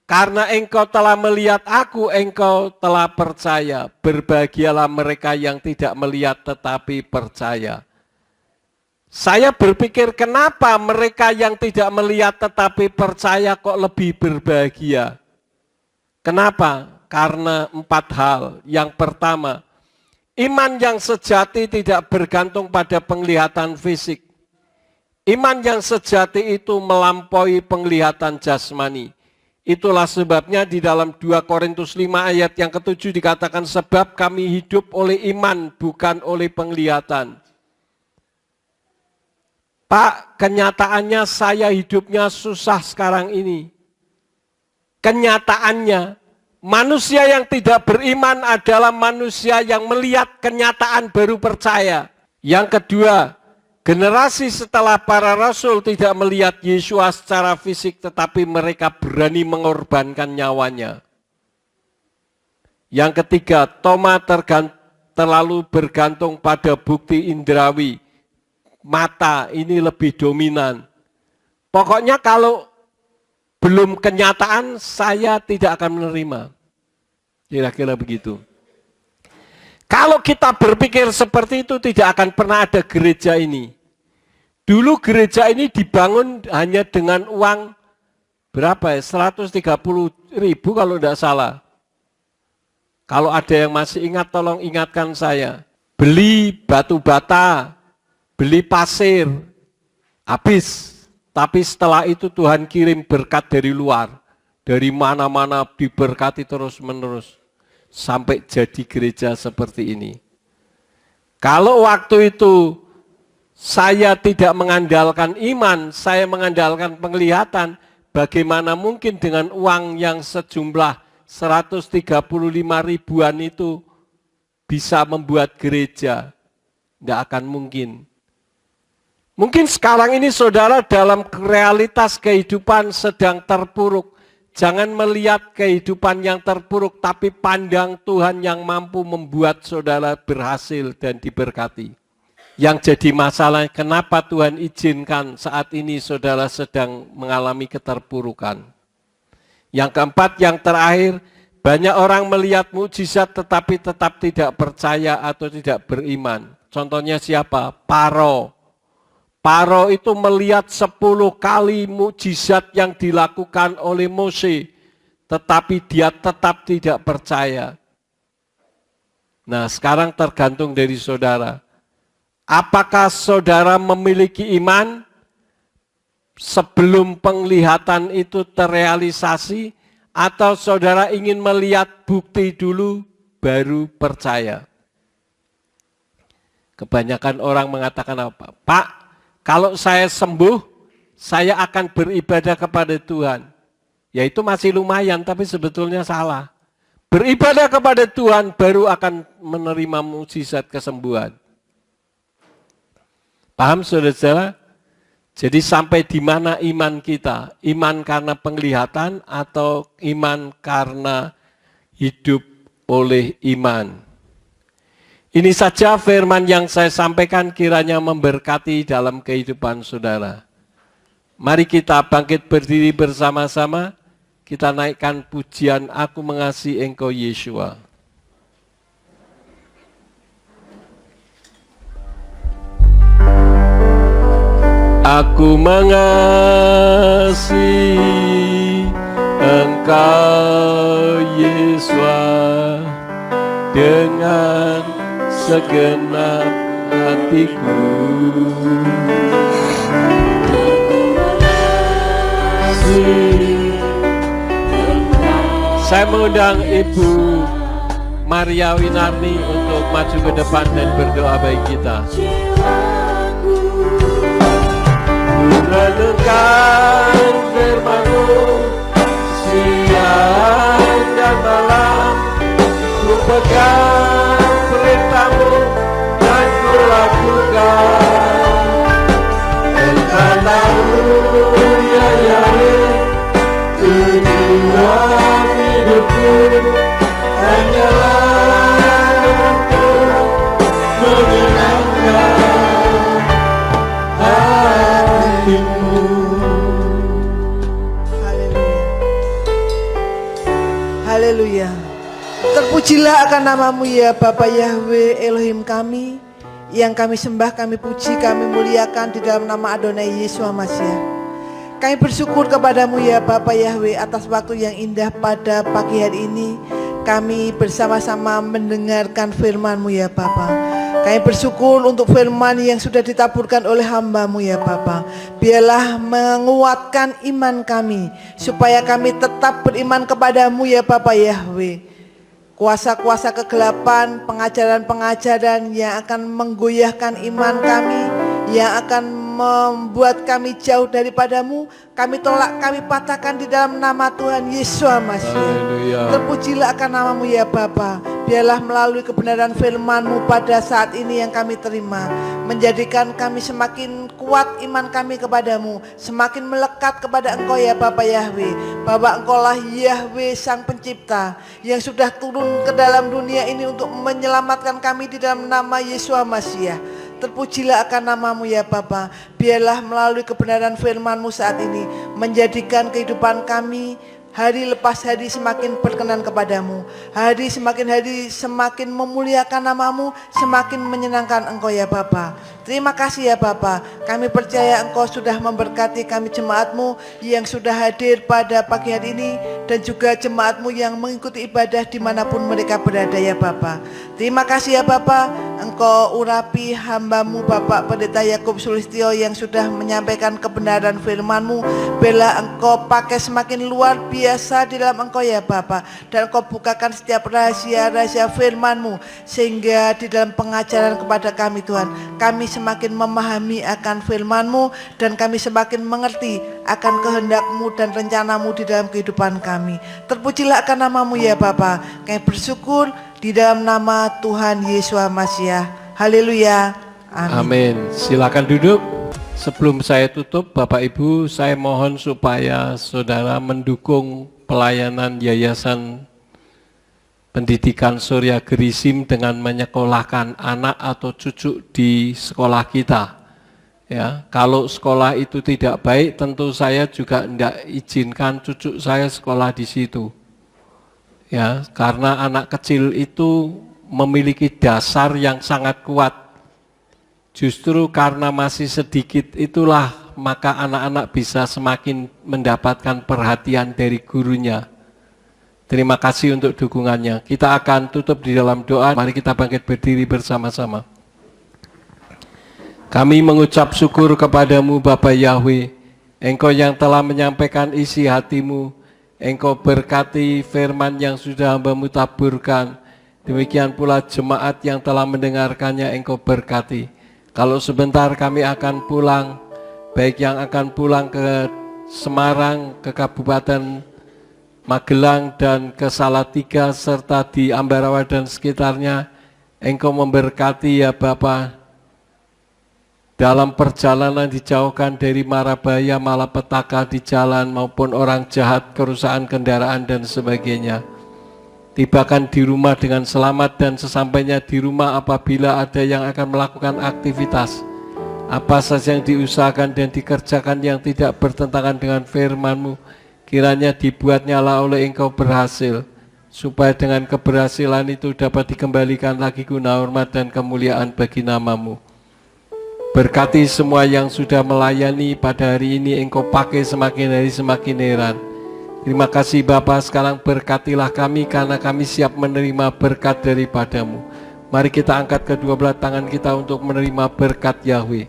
karena engkau telah melihat aku, engkau telah percaya. Berbahagialah mereka yang tidak melihat tetapi percaya. Saya berpikir kenapa mereka yang tidak melihat tetapi percaya kok lebih berbahagia? Kenapa? Karena 4 hal. Yang pertama, iman yang sejati tidak bergantung pada penglihatan fisik. Iman yang sejati itu melampaui penglihatan jasmani. Itulah sebabnya di dalam 2 Korintus 5 ayat yang ke-7 dikatakan, sebab kami hidup oleh iman bukan oleh penglihatan. Pak, kenyataannya saya hidupnya susah sekarang ini. Kenyataannya, manusia yang tidak beriman adalah manusia yang melihat kenyataan baru percaya. Yang kedua, generasi setelah para rasul tidak melihat Yeshua secara fisik, tetapi mereka berani mengorbankan nyawanya. Yang ketiga, Toma terlalu bergantung pada bukti indrawi. Mata ini lebih dominan. Pokoknya kalau belum kenyataan, saya tidak akan menerima. Kira-kira begitu. Kalau kita berpikir seperti itu, tidak akan pernah ada gereja ini. Dulu gereja ini dibangun hanya dengan uang berapa ya? 130.000 kalau tidak salah. Kalau ada yang masih ingat, tolong ingatkan saya. Beli batu bata, beli pasir, habis. Tapi setelah itu Tuhan kirim berkat dari luar. Dari mana-mana diberkati terus-menerus. Sampai jadi gereja seperti ini. Kalau waktu itu saya tidak mengandalkan iman, saya mengandalkan penglihatan, bagaimana mungkin dengan uang yang sejumlah 135 ribuan itu bisa membuat gereja? Tidak akan mungkin. Mungkin sekarang ini saudara dalam realitas kehidupan sedang terpuruk. Jangan melihat kehidupan yang terpuruk, tapi pandang Tuhan yang mampu membuat saudara berhasil dan diberkati. Yang jadi masalah, kenapa Tuhan izinkan saat ini saudara sedang mengalami keterpurukan. Yang keempat, yang terakhir, banyak orang melihat mukjizat tetapi tetap tidak percaya atau tidak beriman. Contohnya siapa? Paro. Paro itu melihat 10 kali mukjizat yang dilakukan oleh Mose, tetapi dia tetap tidak percaya. Nah, sekarang tergantung dari saudara. Apakah saudara memiliki iman sebelum penglihatan itu terrealisasi, atau saudara ingin melihat bukti dulu baru percaya? Kebanyakan orang mengatakan apa? Pak, kalau saya sembuh, saya akan beribadah kepada Tuhan. Ya itu masih lumayan, tapi sebetulnya salah. Beribadah kepada Tuhan baru akan menerima mukjizat kesembuhan. Paham saudara-saudara? Jadi sampai di mana iman kita? Iman karena penglihatan atau iman karena hidup oleh iman? Ini saja firman yang saya sampaikan kiranya memberkati dalam kehidupan saudara. Mari kita bangkit berdiri bersama-sama, kita naikkan pujian Aku Mengasihi Engkau Yeshua. Aku mengasihi Engkau Yeshua dengan segenap hatiku. Saya mengundang Ibu Maria Winarni untuk maju ke depan dan berdoa bagi kita. Renungkan firman-Mu siang dan malam, ku pegang perintah-Mu dan ku lakukan. Engkau tahu ya Yahweh, tujuan hidupku hanyalah untuk menyenangkan hatimu. Haleluya. Terpujilah akan nama-Mu ya Bapa Yahweh Elohim kami, yang kami sembah, kami puji, kami muliakan di dalam nama Adonai Yeshua Mashiach. Kami bersyukur kepadamu ya Bapa Yahweh atas waktu yang indah pada pagi hari ini. Kami bersama-sama mendengarkan firman-Mu ya Bapa. Kami bersyukur untuk firman yang sudah ditaburkan oleh hamba-Mu ya Bapa. Biarlah menguatkan iman kami, supaya kami tetap beriman kepadamu ya Bapa Yahweh. Kuasa-kuasa kegelapan, pengajaran-pengajaran yang akan menggoyahkan iman kami, yang akan membuat kami jauh daripadamu, kami tolak, kami patahkan di dalam nama Tuhan Yesus Mashiach. Terpujilah akan nama-Mu ya Bapa. Biarlah melalui kebenaran firman-Mu pada saat ini yang kami terima, menjadikan kami semakin kuat iman kami kepadamu, semakin melekat kepada Engkau ya Bapa Yahweh. Bahwa Engkaulah Yahweh Sang Pencipta yang sudah turun ke dalam dunia ini untuk menyelamatkan kami di dalam nama Yesus Mashiach. Terpujilah akan nama-Mu ya Bapa. Biarlah melalui kebenaran firman-Mu saat ini menjadikan kehidupan kami hari lepas hari semakin berkenan kepadamu. Hari semakin memuliakan nama-Mu, semakin menyenangkan Engkau ya Bapa. Terima kasih ya Bapa. Kami percaya Engkau sudah memberkati kami jemaat-Mu yang sudah hadir pada pagi hari ini, dan juga jemaat-Mu yang mengikuti ibadah dimanapun mereka berada ya Bapa. Terima kasih ya Bapa. Engkau urapi hamba-Mu Bapak Pendeta Yakub Sulistyo yang sudah menyampaikan kebenaran firman-Mu. Biarlah Engkau pakai semakin luar biasa di dalam Engkau ya Bapa, dan Engkau bukakan setiap rahasia-rahasia firman-Mu, sehingga di dalam pengajaran kepada kami Tuhan, kami semakin memahami akan firman-Mu, dan kami semakin mengerti akan kehendak-Mu dan rencana-Mu di dalam kehidupan kami. Terpujilah akan nama-Mu ya Bapa. Kami bersyukur di dalam nama Tuhan Yesus Mashiach. Haleluya. Amin. Amin. Silakan duduk. Sebelum saya tutup, Bapak Ibu, saya mohon supaya saudara mendukung pelayanan Yayasan Pendidikan Surya Gerisim dengan menyekolahkan anak atau cucu di sekolah kita. Ya, kalau sekolah itu tidak baik, tentu saya juga tidak izinkan cucu saya sekolah di situ. Ya, karena anak kecil itu memiliki dasar yang sangat kuat. Justru karena masih sedikit itulah maka anak-anak bisa semakin mendapatkan perhatian dari gurunya. Terima kasih untuk dukungannya. Kita akan tutup di dalam doa. Mari kita bangkit berdiri bersama-sama. Kami mengucap syukur kepadamu Bapa Yahweh, Engkau yang telah menyampaikan isi hatimu. Engkau berkati firman yang sudah hamba-Mu taburkan. Demikian pula jemaat yang telah mendengarkannya Engkau berkati. Kalau sebentar kami akan pulang, baik yang akan pulang ke Semarang, ke Kabupaten Magelang dan ke Salatiga serta di Ambarawa dan sekitarnya. Engkau memberkati ya Bapa, dalam perjalanan dijauhkan dari mara bahaya, malapetaka di jalan maupun orang jahat, kerusakan kendaraan dan sebagainya. Tibakan di rumah dengan selamat dan sesampainya di rumah apabila ada yang akan melakukan aktivitas apa saja yang diusahakan dan dikerjakan yang tidak bertentangan dengan firman-Mu, kiranya dibuat nyala oleh Engkau berhasil, supaya dengan keberhasilan itu dapat dikembalikan lagi guna hormat dan kemuliaan bagi nama-Mu. Berkati semua yang sudah melayani pada hari ini, Engkau pakai semakin hari semakin heran. Terima kasih Bapa, sekarang berkatilah kami karena kami siap menerima berkat daripada-Mu. Mari kita angkat kedua belah tangan kita untuk menerima berkat Yahweh.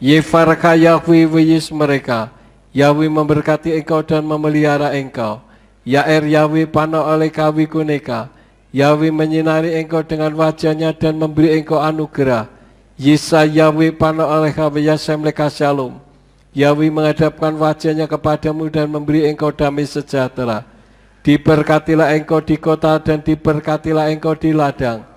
Yefarka Yahweh wiyis mereka. Yahweh memberkati engkau dan memelihara engkau. Yaer Yahweh pano oleh kawi kuneka. Yahweh menyinari engkau dengan wajahnya dan memberi engkau anugerah. Yesa Yahweh pano oleh kawi yasem leka shalom. Yahweh menghadapkan wajahnya kepadamu dan memberi engkau damai sejahtera. Diberkatilah engkau di kota dan diberkatilah engkau di ladang.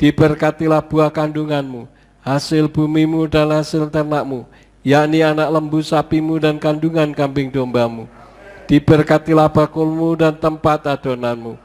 Diberkatilah buah kandunganmu, hasil bumimu dan hasil ternakmu, yakni anak lembu sapimu dan kandungan kambing dombamu. Diberkatilah bakulmu dan tempat adonanmu.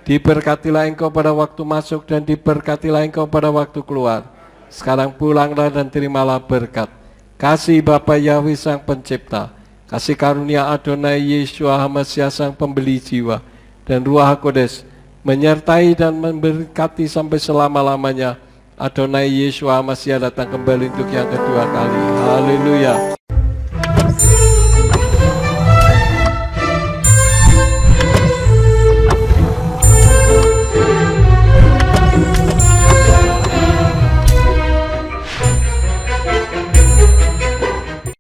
Diberkatilah engkau pada waktu masuk dan diberkatilah engkau pada waktu keluar. Sekarang pulanglah dan terimalah berkat. Kasih Bapa Yahweh Sang Pencipta, kasih karunia Adonai Yeshua HaMashiach Sang Pembeli jiwa, dan Ruach HaKodes menyertai dan memberkati sampai selama-lamanya. Adonai Yeshua HaMashiach datang kembali untuk yang kedua kali. Haleluya.